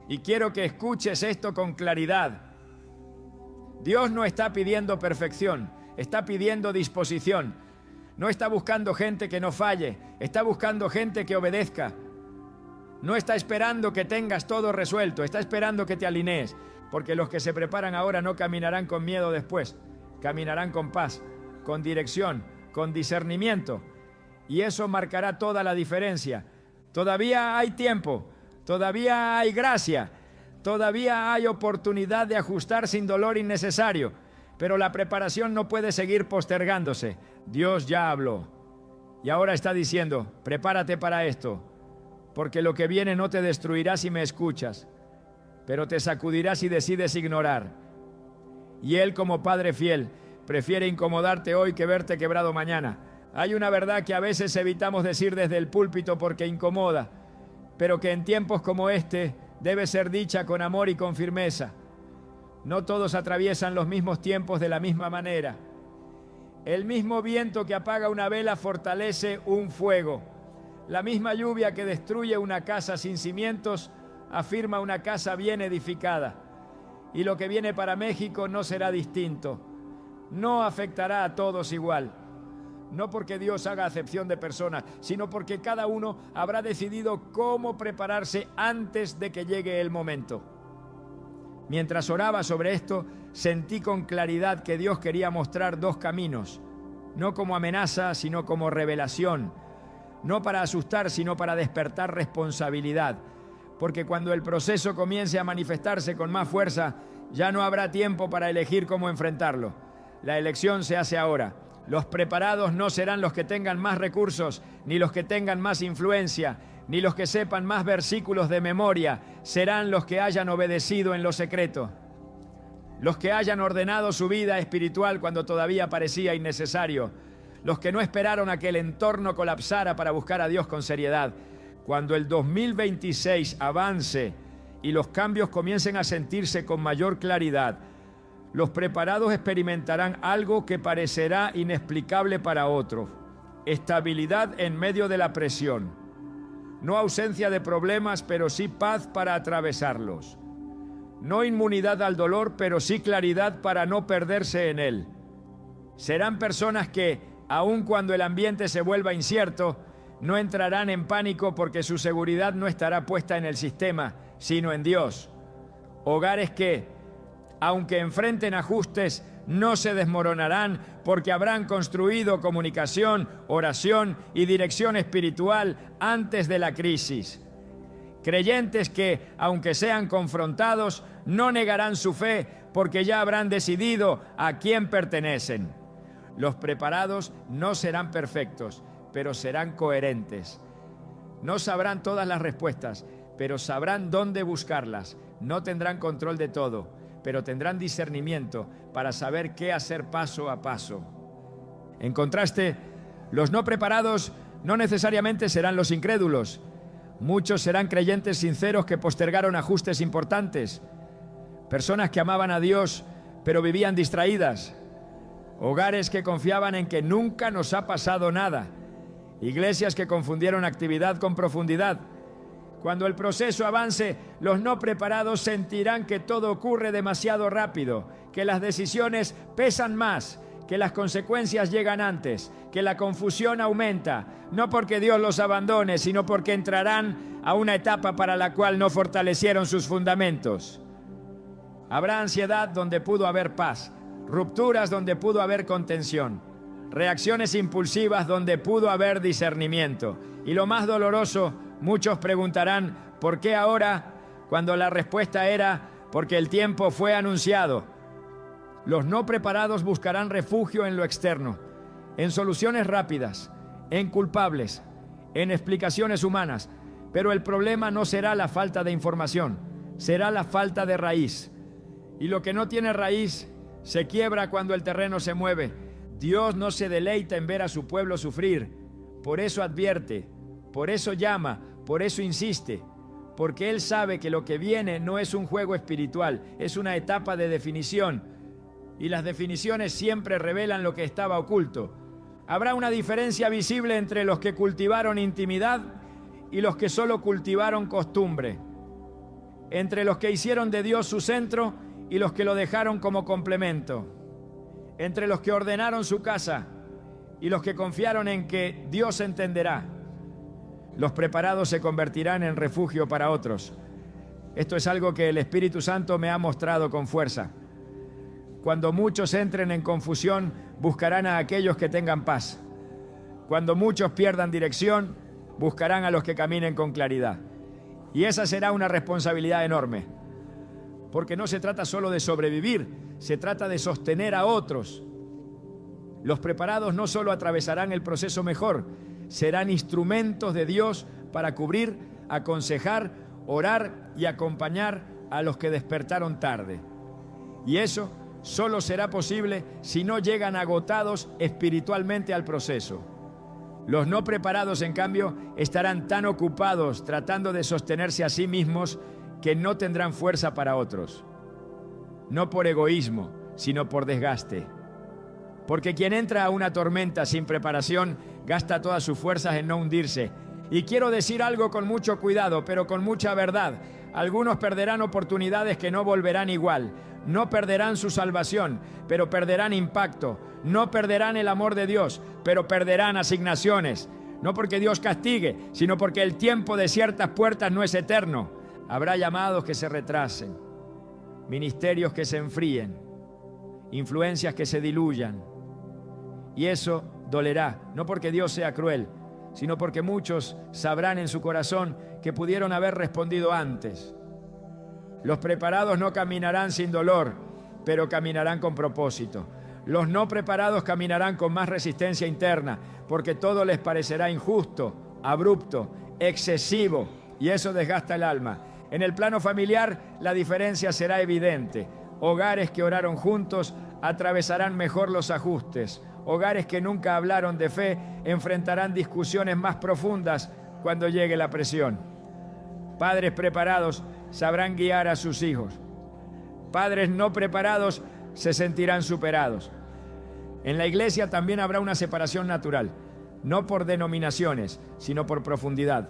Y quiero que escuches esto con claridad. Dios no está pidiendo perfección, está pidiendo disposición. No está buscando gente que no falle, está buscando gente que obedezca. No está esperando que tengas todo resuelto, está esperando que te alinees. Porque los que se preparan ahora no caminarán con miedo después, caminarán con paz, con dirección, con discernimiento. Y eso marcará toda la diferencia. Todavía hay tiempo, todavía hay gracia, todavía hay oportunidad de ajustar sin dolor innecesario. Pero la preparación no puede seguir postergándose. Dios ya habló. Y ahora está diciendo: prepárate para esto, porque lo que viene no te destruirá si me escuchas, pero te sacudirá si decides ignorar. Y Él, como Padre fiel, prefiere incomodarte hoy que verte quebrado mañana. Hay una verdad que a veces evitamos decir desde el púlpito porque incomoda, pero que en tiempos como este debe ser dicha con amor y con firmeza. No todos atraviesan los mismos tiempos de la misma manera. El mismo viento que apaga una vela fortalece un fuego. La misma lluvia que destruye una casa sin cimientos afirma una casa bien edificada. Y lo que viene para México no será distinto. No afectará a todos igual. No porque Dios haga acepción de personas, sino porque cada uno habrá decidido cómo prepararse antes de que llegue el momento. Mientras oraba sobre esto, sentí con claridad que Dios quería mostrar dos caminos, no como amenaza, sino como revelación, no para asustar, sino para despertar responsabilidad, porque cuando el proceso comience a manifestarse con más fuerza, ya no habrá tiempo para elegir cómo enfrentarlo. La elección se hace ahora. Los preparados no serán los que tengan más recursos, ni los que tengan más influencia, ni los que sepan más versículos de memoria, serán los que hayan obedecido en lo secreto. Los que hayan ordenado su vida espiritual cuando todavía parecía innecesario. Los que no esperaron a que el entorno colapsara para buscar a Dios con seriedad. Cuando el 2026 avance y los cambios comiencen a sentirse con mayor claridad, los preparados experimentarán algo que parecerá inexplicable para otros. estabilidad en medio de la presión. No ausencia de problemas, pero sí paz para atravesarlos. No inmunidad al dolor, pero sí claridad para no perderse en él. Serán personas que, aun cuando el ambiente se vuelva incierto, no entrarán en pánico porque su seguridad no estará puesta en el sistema, sino en Dios. Hogares que, aunque enfrenten ajustes, no se desmoronarán porque habrán construido comunicación, oración y dirección espiritual antes de la crisis. Creyentes que, aunque sean confrontados, no negarán su fe porque ya habrán decidido a quién pertenecen. Los preparados no serán perfectos, pero serán coherentes. No sabrán todas las respuestas, pero sabrán dónde buscarlas. No tendrán control de todo, pero tendrán discernimiento para saber qué hacer paso a paso. En contraste, los no preparados no necesariamente serán los incrédulos. Muchos serán creyentes sinceros que postergaron ajustes importantes. Personas que amaban a Dios, pero vivían distraídas. Hogares que confiaban en que nunca nos ha pasado nada. Iglesias que confundieron actividad con profundidad. Cuando el proceso avance, los no preparados sentirán que todo ocurre demasiado rápido, que las decisiones pesan más, que las consecuencias llegan antes, que la confusión aumenta, no porque Dios los abandone, sino porque entrarán a una etapa para la cual no fortalecieron sus fundamentos. Habrá ansiedad donde pudo haber paz, rupturas donde pudo haber contención, reacciones impulsivas donde pudo haber discernimiento. Y lo más doloroso, muchos preguntarán, ¿por qué ahora? Cuando la respuesta era, porque el tiempo fue anunciado. Los no preparados buscarán refugio en lo externo, en soluciones rápidas, en culpables, en explicaciones humanas. Pero el problema no será la falta de información, será la falta de raíz. Y lo que no tiene raíz se quiebra cuando el terreno se mueve. Dios no se deleita en ver a su pueblo sufrir. Por eso advierte, por eso llama, por eso insiste. Porque Él sabe que lo que viene no es un juego espiritual, es una etapa de definición. Y las definiciones siempre revelan lo que estaba oculto. Habrá una diferencia visible entre los que cultivaron intimidad y los que solo cultivaron costumbre. Entre los que hicieron de Dios su centro y los que lo dejaron como complemento. Entre los que ordenaron su casa y los que confiaron en que Dios entenderá. Los preparados se convertirán en refugio para otros. Esto es algo que el Espíritu Santo me ha mostrado con fuerza. Cuando muchos entren en confusión, buscarán a aquellos que tengan paz. Cuando muchos pierdan dirección, buscarán a los que caminen con claridad. Y esa será una responsabilidad enorme. Porque no se trata solo de sobrevivir, se trata de sostener a otros. Los preparados no solo atravesarán el proceso mejor, serán instrumentos de Dios para cubrir, aconsejar, orar y acompañar a los que despertaron tarde. Y eso solo será posible si no llegan agotados espiritualmente al proceso. Los no preparados, en cambio, estarán tan ocupados tratando de sostenerse a sí mismos que no tendrán fuerza para otros. No por egoísmo, sino por desgaste. Porque quien entra a una tormenta sin preparación gasta todas sus fuerzas en no hundirse. Y quiero decir algo con mucho cuidado, pero con mucha verdad. Algunos perderán oportunidades que no volverán igual. No perderán su salvación, pero perderán impacto. No perderán el amor de Dios, pero perderán asignaciones. No porque Dios castigue, sino porque el tiempo de ciertas puertas no es eterno. Habrá llamados que se retrasen, ministerios que se enfríen, influencias que se diluyan. Y eso dolerá, no porque Dios sea cruel, sino porque muchos sabrán en su corazón que pudieron haber respondido antes. Los preparados no caminarán sin dolor, pero caminarán con propósito. Los no preparados caminarán con más resistencia interna, porque todo les parecerá injusto, abrupto, excesivo, y eso desgasta el alma. En el plano familiar, la diferencia será evidente. Hogares que oraron juntos atravesarán mejor los ajustes. Hogares que nunca hablaron de fe enfrentarán discusiones más profundas cuando llegue la presión. Padres preparados sabrán guiar a sus hijos. Padres no preparados se sentirán superados. En la iglesia también habrá una separación natural. no por denominaciones, sino por profundidad.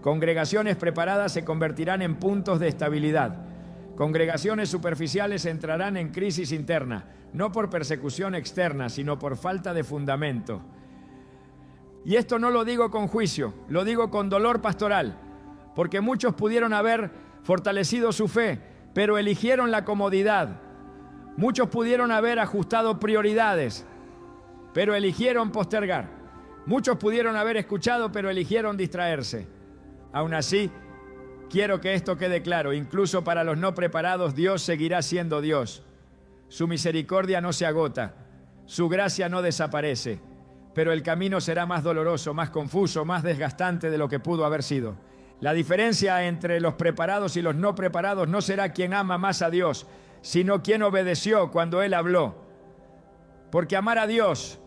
Congregaciones preparadas se convertirán en puntos de estabilidad. Congregaciones superficiales entrarán en crisis interna, no por persecución externa, sino por falta de fundamento. Y esto no lo digo con juicio, lo digo con dolor pastoral, porque muchos pudieron haber fortalecido su fe, pero eligieron la comodidad. Muchos pudieron haber ajustado prioridades, pero eligieron postergar. Muchos pudieron haber escuchado, pero eligieron distraerse. Aún así, quiero que esto quede claro, incluso para los no preparados, Dios seguirá siendo Dios. Su misericordia no se agota, su gracia no desaparece, pero el camino será más doloroso, más confuso, más desgastante de lo que pudo haber sido. La diferencia entre los preparados y los no preparados no será quién ama más a Dios, sino quién obedeció cuando Él habló. Porque amar a Dios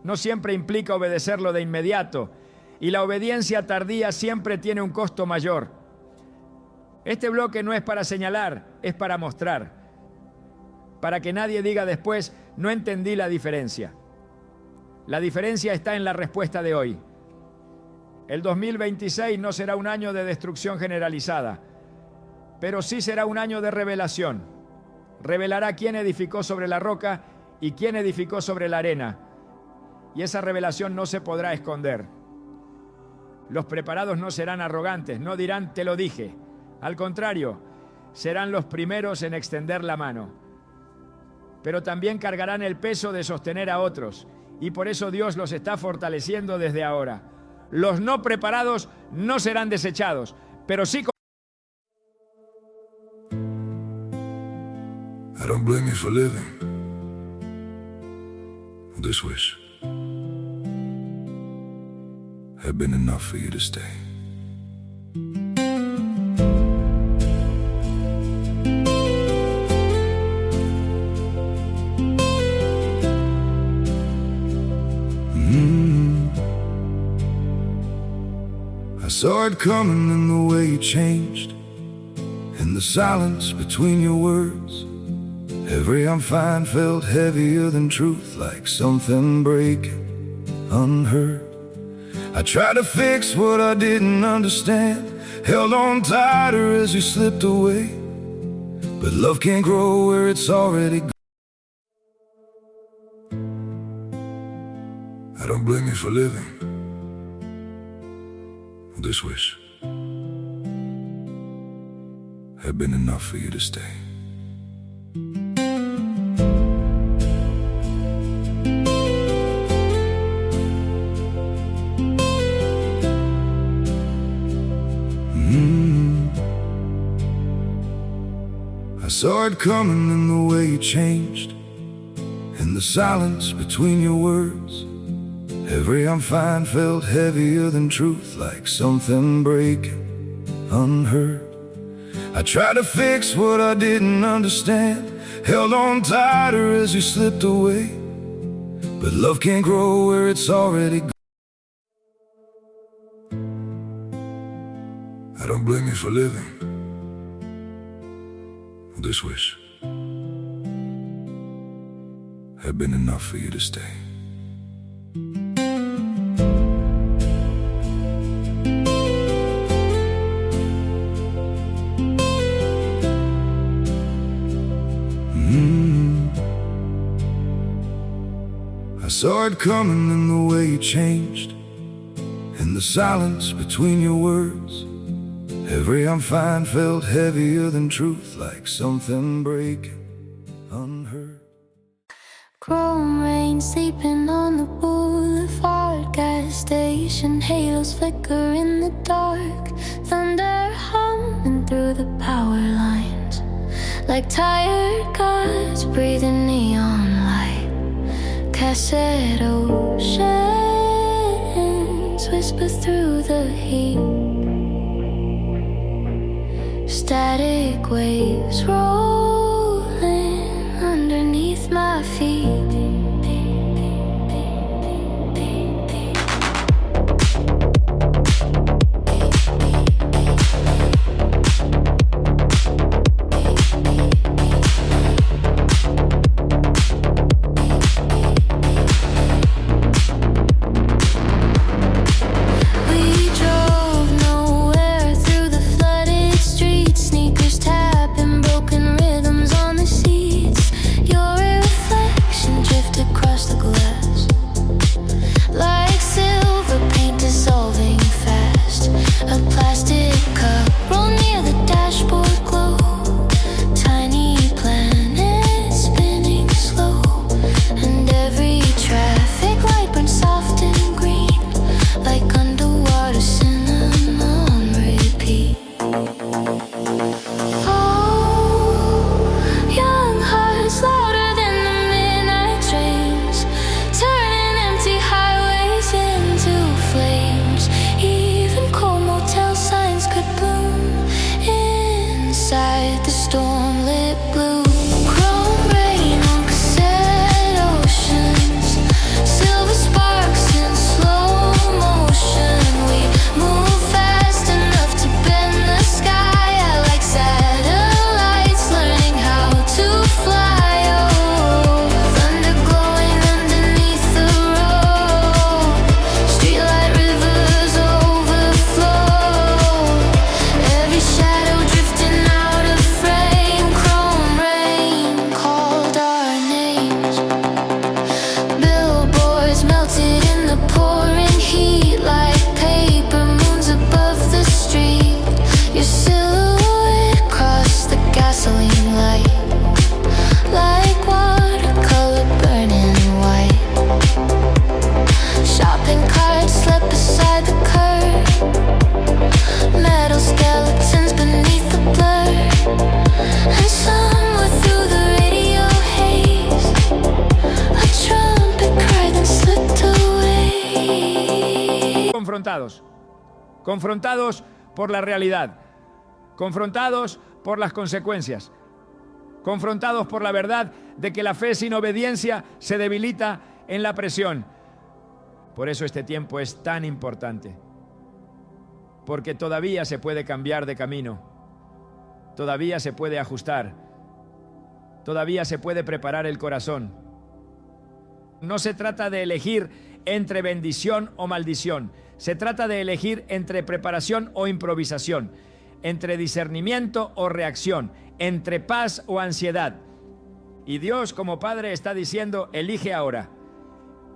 no siempre implica obedecerlo de inmediato, y la obediencia tardía siempre tiene un costo mayor. Este bloque no es para señalar, es para mostrar, para que nadie diga después, no entendí la diferencia. La diferencia está en la respuesta de hoy. El 2026 no será un año de destrucción generalizada, pero sí será un año de revelación. Revelará quién edificó sobre la roca y quién edificó sobre la arena, y esa revelación no se podrá esconder. Los preparados no serán arrogantes, no dirán te lo dije. Al contrario, serán los primeros en extender la mano. Pero también cargarán el peso de sostener a otros, y por eso Dios los está fortaleciendo desde ahora. Los no preparados no serán desechados, pero sí... I don't blame you for living this wish had been enough for you to stay. I saw it coming in the way you changed, in the silence between your words. Every I'm fine felt heavier than truth, like something breaking unheard. I tried to fix what I didn't understand, held on tighter as you slipped away. But love can't grow where it's already gone. I don't blame you for living this wish had been enough for you to stay. I saw it coming in the way you changed, in the silence between your words. Every I'm fine felt heavier than truth, like something breaking unheard. I tried to fix what I didn't understand, held on tighter as you slipped away. But love can't grow where it's already gone. I don't blame you for living this wish had been enough for you to stay. I saw it coming in the way you changed, in the silence between your words. Every I'm fine felt heavier than truth, like something breaking unheard. Chrome rain sleeping on the boulevard, gas station halos flicker in the dark. Thunder humming through the power lines, like tired gods breathing neon light. Cassette oceans whisper through the heat. Static waves rolling underneath my feet. light, like watercolor burning white. Shopping carts slip beside the curb, metal skeletons beneath the blur, and somewhere through the radio haze, a trumpet cried and slipped away. Confrontados por la realidad, confrontados por las consecuencias, confrontados por la verdad de que la fe sin obediencia se debilita en la presión. Por eso este tiempo es tan importante, porque todavía se puede cambiar de camino, todavía se puede ajustar, todavía se puede preparar el corazón. No se trata de elegir entre bendición o maldición, se trata de elegir entre preparación o improvisación, entre discernimiento o reacción, entre paz o ansiedad. Y Dios como Padre está diciendo, elige ahora,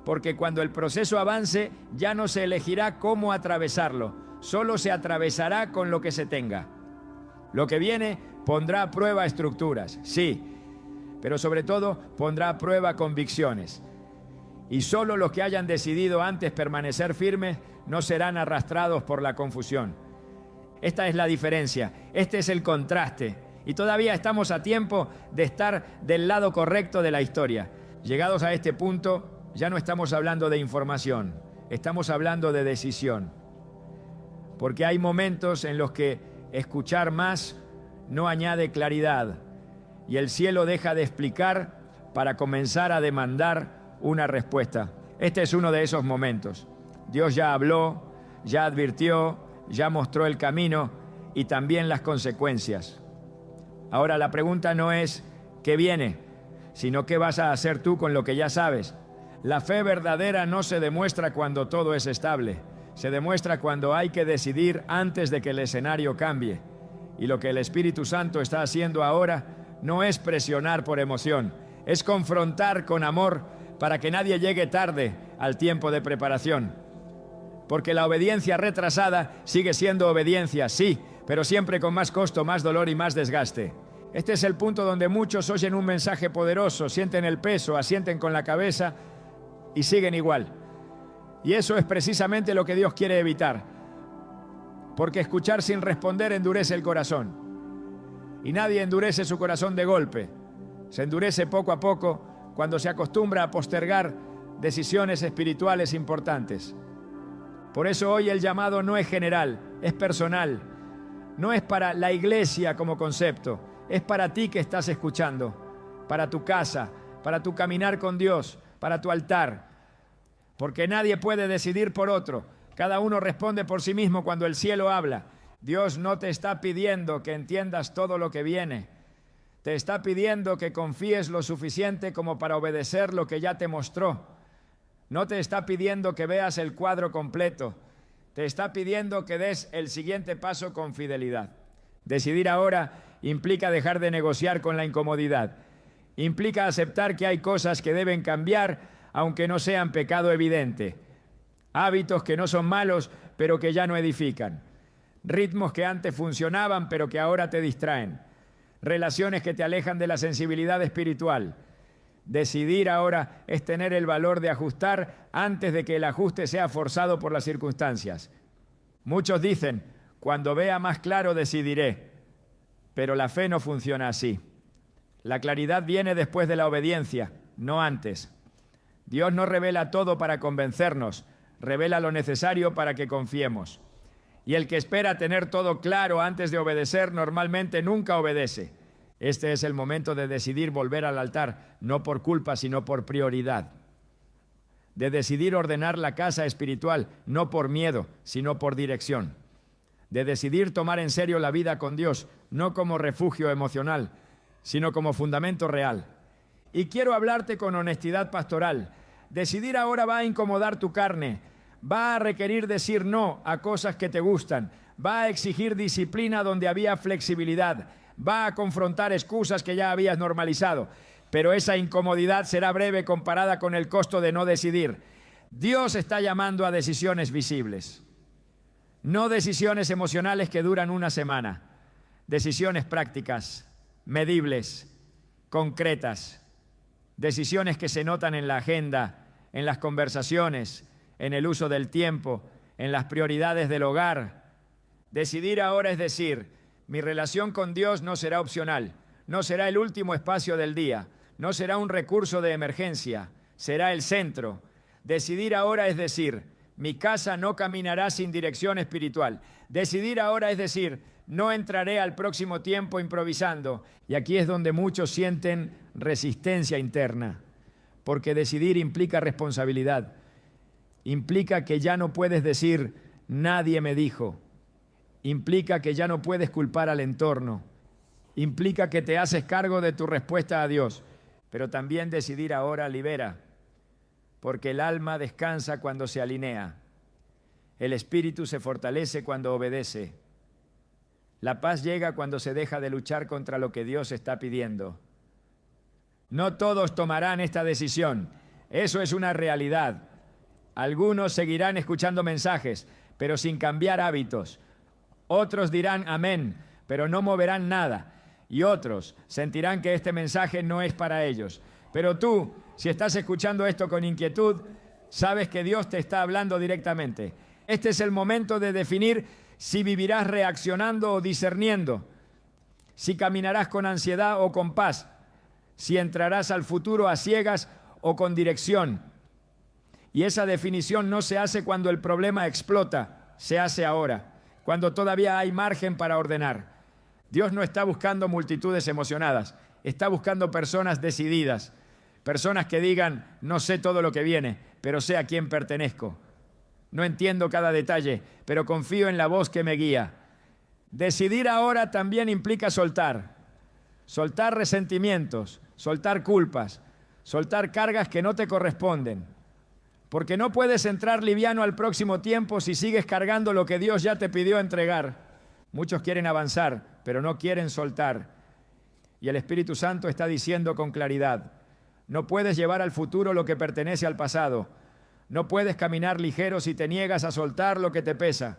porque cuando el proceso avance ya no se elegirá cómo atravesarlo, solo se atravesará con lo que se tenga. Lo que viene pondrá a prueba estructuras, sí, pero sobre todo pondrá a prueba convicciones. Y solo los que hayan decidido antes permanecer firmes no serán arrastrados por la confusión. Esta es la diferencia, este es el contraste. Y todavía estamos a tiempo de estar del lado correcto de la historia. Llegados a este punto, ya no estamos hablando de información, estamos hablando de decisión. Porque hay momentos en los que escuchar más no añade claridad y el cielo deja de explicar para comenzar a demandar una respuesta. Este es uno de esos momentos. Dios ya habló, ya advirtió, ya mostró el camino y también las consecuencias. Ahora la pregunta no es ¿qué viene?, sino ¿qué vas a hacer tú con lo que ya sabes? La fe verdadera no se demuestra cuando todo es estable, se demuestra cuando hay que decidir antes de que el escenario cambie. Y lo que el Espíritu Santo está haciendo ahora no es presionar por emoción, es confrontar con amor para que nadie llegue tarde al tiempo de preparación. Porque la obediencia retrasada sigue siendo obediencia, sí, pero siempre con más costo, más dolor y más desgaste. Este es el punto donde muchos oyen un mensaje poderoso, sienten el peso, asienten con la cabeza y siguen igual. Y eso es precisamente lo que Dios quiere evitar. Porque escuchar sin responder endurece el corazón. Y nadie endurece su corazón de golpe. Se endurece poco a poco cuando se acostumbra a postergar decisiones espirituales importantes. Por eso hoy el llamado no es general, es personal. No es para la iglesia como concepto, es para ti que estás escuchando, para tu casa, para tu caminar con Dios, para tu altar. Porque nadie puede decidir por otro. Cada uno responde por sí mismo cuando el cielo habla. Dios no te está pidiendo que entiendas todo lo que viene. Te está pidiendo que confíes lo suficiente como para obedecer lo que ya te mostró. No te está pidiendo que veas el cuadro completo. Te está pidiendo que des el siguiente paso con fidelidad. Decidir ahora implica dejar de negociar con la incomodidad. Implica aceptar que hay cosas que deben cambiar, aunque no sean pecado evidente. Hábitos que no son malos, pero que ya no edifican. Ritmos que antes funcionaban, pero que ahora te distraen. Relaciones que te alejan de la sensibilidad espiritual. Decidir ahora es tener el valor de ajustar antes de que el ajuste sea forzado por las circunstancias. Muchos dicen, cuando vea más claro decidiré, pero la fe no funciona así. La claridad viene después de la obediencia, no antes. Dios no revela todo para convencernos, revela lo necesario para que confiemos. Y el que espera tener todo claro antes de obedecer normalmente nunca obedece. Este es el momento de decidir volver al altar, no por culpa, sino por prioridad. De decidir ordenar la casa espiritual, no por miedo, sino por dirección. De decidir tomar en serio la vida con Dios, no como refugio emocional, sino como fundamento real. Y quiero hablarte con honestidad pastoral. Decidir ahora va a incomodar tu carne, va a requerir decir no a cosas que te gustan, va a exigir disciplina donde había flexibilidad, va a confrontar excusas que ya habías normalizado, pero esa incomodidad será breve comparada con el costo de no decidir. Dios está llamando a decisiones visibles, no decisiones emocionales que duran una semana, decisiones prácticas, medibles, concretas, decisiones que se notan en la agenda, en las conversaciones, en el uso del tiempo, en las prioridades del hogar. Decidir ahora es decir, mi relación con Dios no será opcional, no será el último espacio del día, no será un recurso de emergencia, será el centro. Decidir ahora es decir, mi casa no caminará sin dirección espiritual. Decidir ahora es decir, no entraré al próximo tiempo improvisando. Y aquí es donde muchos sienten resistencia interna, porque decidir implica responsabilidad. Implica que ya no puedes decir, nadie me dijo. Implica que ya no puedes culpar al entorno. Implica que te haces cargo de tu respuesta a Dios. Pero también decidir ahora libera, porque el alma descansa cuando se alinea. El espíritu se fortalece cuando obedece. La paz llega cuando se deja de luchar contra lo que Dios está pidiendo. No todos tomarán esta decisión. Eso es una realidad. Algunos seguirán escuchando mensajes, pero sin cambiar hábitos. Otros dirán amén, pero no moverán nada. Y otros sentirán que este mensaje no es para ellos. Pero tú, si estás escuchando esto con inquietud, sabes que Dios te está hablando directamente. Este es el momento de definir si vivirás reaccionando o discerniendo, si caminarás con ansiedad o con paz, si entrarás al futuro a ciegas o con dirección. Y esa definición no se hace cuando el problema explota, se hace ahora, cuando todavía hay margen para ordenar. Dios no está buscando multitudes emocionadas, está buscando personas decididas, personas que digan, no sé todo lo que viene, pero sé a quién pertenezco. No entiendo cada detalle, pero confío en la voz que me guía. Decidir ahora también implica soltar. Soltar resentimientos, soltar culpas, soltar cargas que no te corresponden. Porque no puedes entrar liviano al próximo tiempo si sigues cargando lo que Dios ya te pidió entregar. Muchos quieren avanzar, pero no quieren soltar. Y el Espíritu Santo está diciendo con claridad, no puedes llevar al futuro lo que pertenece al pasado. No puedes caminar ligero si te niegas a soltar lo que te pesa.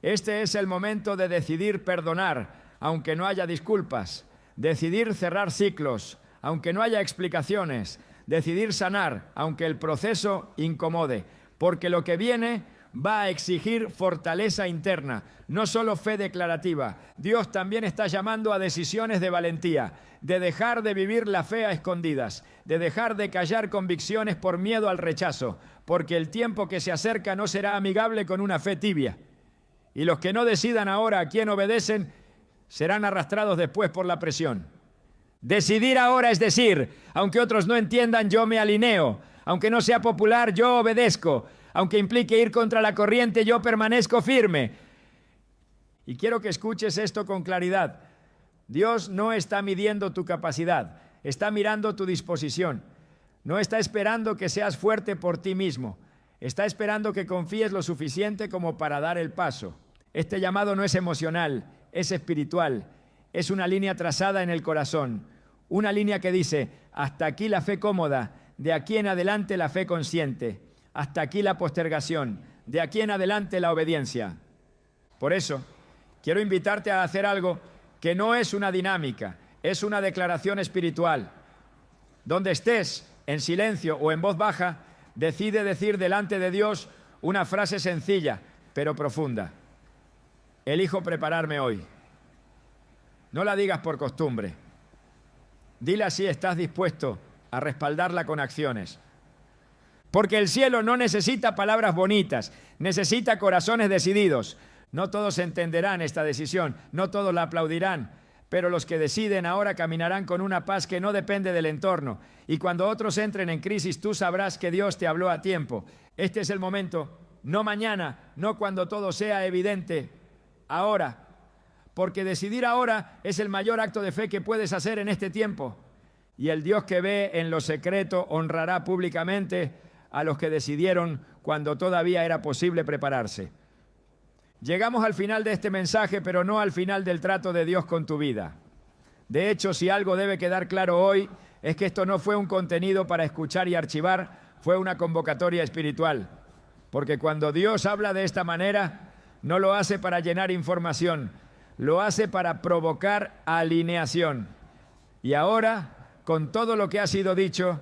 Este es el momento de decidir perdonar, aunque no haya disculpas. Decidir cerrar ciclos, aunque no haya explicaciones. Decidir sanar, aunque el proceso incomode. Porque lo que viene va a exigir fortaleza interna, no solo fe declarativa. Dios también está llamando a decisiones de valentía, de dejar de vivir la fe a escondidas, de dejar de callar convicciones por miedo al rechazo, porque el tiempo que se acerca no será amigable con una fe tibia. Y los que no decidan ahora a quién obedecen, serán arrastrados después por la presión. Decidir ahora es decir, aunque otros no entiendan, yo me alineo. Aunque no sea popular, yo obedezco. Aunque implique ir contra la corriente, yo permanezco firme. Y quiero que escuches esto con claridad. Dios no está midiendo tu capacidad, está mirando tu disposición. No está esperando que seas fuerte por ti mismo. Está esperando que confíes lo suficiente como para dar el paso. Este llamado no es emocional, es espiritual. Es una línea trazada en el corazón. Una línea que dice, hasta aquí la fe cómoda, de aquí en adelante la fe consciente. Hasta aquí la postergación, de aquí en adelante la obediencia. Por eso, quiero invitarte a hacer algo que no es una dinámica, es una declaración espiritual. Donde estés, en silencio o en voz baja, decide decir delante de Dios una frase sencilla, pero profunda. Elijo prepararme hoy. No la digas por costumbre. Dila si estás dispuesto a respaldarla con acciones. Porque el cielo no necesita palabras bonitas, necesita corazones decididos. No todos entenderán esta decisión, no todos la aplaudirán, pero los que deciden ahora caminarán con una paz que no depende del entorno. Y cuando otros entren en crisis, tú sabrás que Dios te habló a tiempo. Este es el momento, no mañana, no cuando todo sea evidente, ahora. Porque decidir ahora es el mayor acto de fe que puedes hacer en este tiempo. Y el Dios que ve en lo secreto honrará públicamente a los que decidieron cuando todavía era posible prepararse. Llegamos al final de este mensaje, pero no al final del trato de Dios con tu vida. De hecho, si algo debe quedar claro hoy, es que esto no fue un contenido para escuchar y archivar, fue una convocatoria espiritual. Porque cuando Dios habla de esta manera, no lo hace para llenar información, lo hace para provocar alineación. Y ahora, con todo lo que ha sido dicho,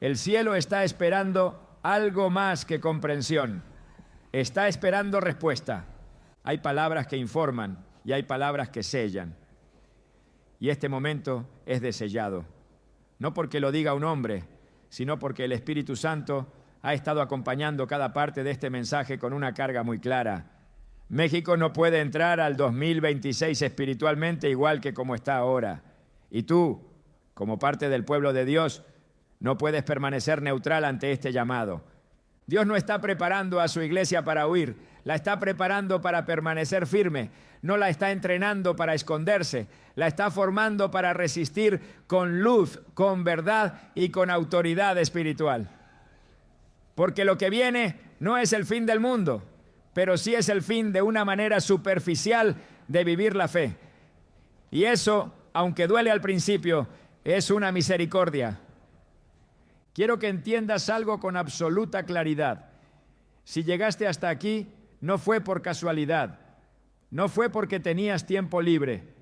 el cielo está esperando algo más que comprensión. Está esperando respuesta. Hay palabras que informan y hay palabras que sellan. Y este momento es de sellado. No porque lo diga un hombre, sino porque el Espíritu Santo ha estado acompañando cada parte de este mensaje con una carga muy clara. México no puede entrar al 2026 espiritualmente igual que como está ahora. Y tú, como parte del pueblo de Dios, no puedes permanecer neutral ante este llamado. Dios no está preparando a su iglesia para huir, la está preparando para permanecer firme, no la está entrenando para esconderse, la está formando para resistir con luz, con verdad y con autoridad espiritual. Porque lo que viene no es el fin del mundo, pero sí es el fin de una manera superficial de vivir la fe. Y eso, aunque duele al principio, es una misericordia. Quiero que entiendas algo con absoluta claridad. Si llegaste hasta aquí, no fue por casualidad, no fue porque tenías tiempo libre,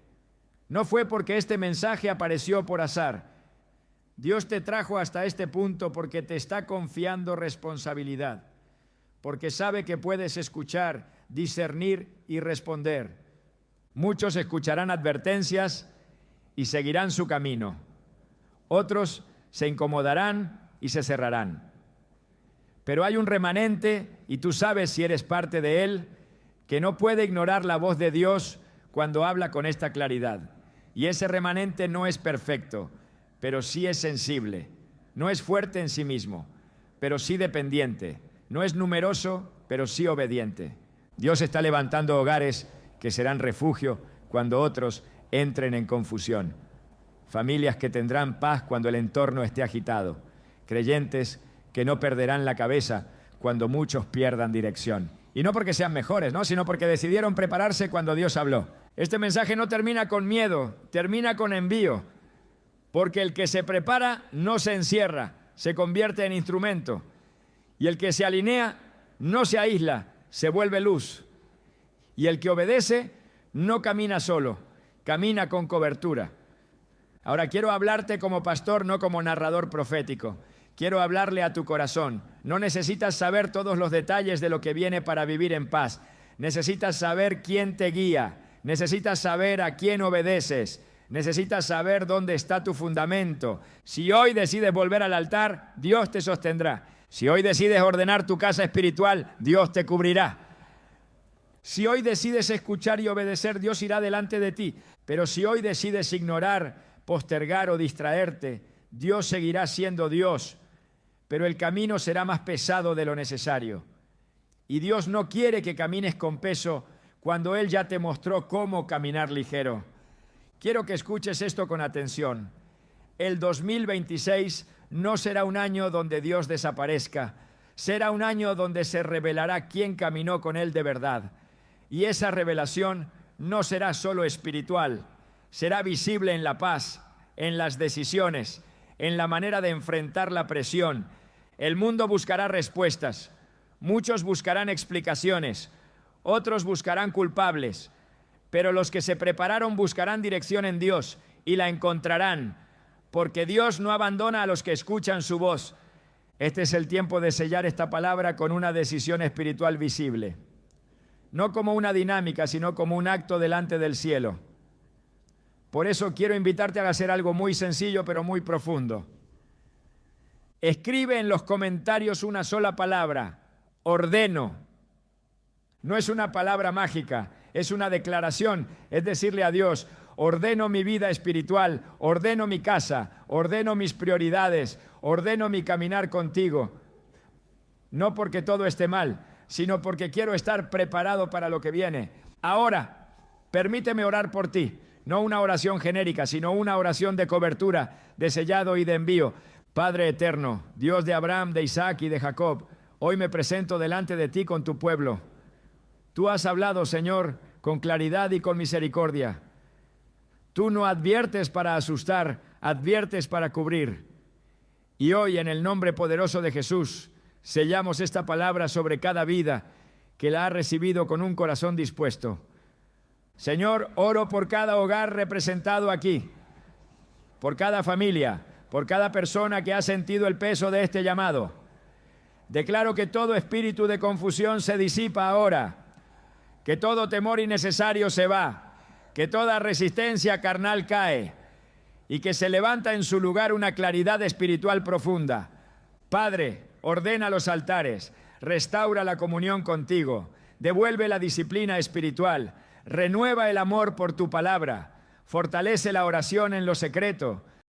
no fue porque este mensaje apareció por azar. Dios te trajo hasta este punto porque te está confiando responsabilidad, porque sabe que puedes escuchar, discernir y responder. Muchos escucharán advertencias y seguirán su camino. Otros se incomodarán y se cerrarán. Pero hay un remanente, y tú sabes si eres parte de él, que no puede ignorar la voz de Dios cuando habla con esta claridad. Y ese remanente no es perfecto, pero sí es sensible. No es fuerte en sí mismo, pero sí dependiente. No es numeroso, pero sí obediente. Dios está levantando hogares que serán refugio cuando otros entren en confusión. Familias que tendrán paz cuando el entorno esté agitado. Creyentes que no perderán la cabeza cuando muchos pierdan dirección. Y no porque sean mejores, ¿no? Sino porque decidieron prepararse cuando Dios habló. Este mensaje no termina con miedo, termina con envío. Porque el que se prepara no se encierra, se convierte en instrumento. Y el que se alinea no se aísla, se vuelve luz. Y el que obedece no camina solo, camina con cobertura. Ahora quiero hablarte como pastor, no como narrador profético. Quiero hablarle a tu corazón. No necesitas saber todos los detalles de lo que viene para vivir en paz. Necesitas saber quién te guía. Necesitas saber a quién obedeces. Necesitas saber dónde está tu fundamento. Si hoy decides volver al altar, Dios te sostendrá. Si hoy decides ordenar tu casa espiritual, Dios te cubrirá. Si hoy decides escuchar y obedecer, Dios irá delante de ti. Pero si hoy decides ignorar, postergar o distraerte, Dios seguirá siendo Dios, pero el camino será más pesado de lo necesario. Y Dios no quiere que camines con peso cuando Él ya te mostró cómo caminar ligero. Quiero que escuches esto con atención. El 2026 no será un año donde Dios desaparezca, será un año donde se revelará quién caminó con Él de verdad. Y esa revelación no será solo espiritual, será visible en la paz, en las decisiones, en la manera de enfrentar la presión. El mundo buscará respuestas, muchos buscarán explicaciones, otros buscarán culpables, pero los que se prepararon buscarán dirección en Dios y la encontrarán, porque Dios no abandona a los que escuchan su voz. Este es el tiempo de sellar esta palabra con una decisión espiritual visible, no como una dinámica, sino como un acto delante del cielo. Por eso quiero invitarte a hacer algo muy sencillo pero muy profundo. Escribe en los comentarios una sola palabra: ordeno. No es una palabra mágica, es una declaración, es decirle a Dios: ordeno mi vida espiritual, ordeno mi casa, ordeno mis prioridades, ordeno mi caminar contigo. No porque todo esté mal, sino porque quiero estar preparado para lo que viene. Ahora, permíteme orar por ti. No una oración genérica, sino una oración de cobertura, de sellado y de envío. Padre eterno, Dios de Abraham, de Isaac y de Jacob, hoy me presento delante de ti con tu pueblo. Tú has hablado, Señor, con claridad y con misericordia. Tú no adviertes para asustar, adviertes para cubrir. Y hoy, en el nombre poderoso de Jesús, sellamos esta palabra sobre cada vida que la ha recibido con un corazón dispuesto. Señor, oro por cada hogar representado aquí. por cada familia, por cada persona que ha sentido el peso de este llamado. Declaro que todo espíritu de confusión se disipa ahora, que todo temor innecesario se va, que toda resistencia carnal cae y que se levanta en su lugar una claridad espiritual profunda. Padre, ordena los altares, restaura la comunión contigo, devuelve la disciplina espiritual, renueva el amor por tu palabra, fortalece la oración en lo secreto,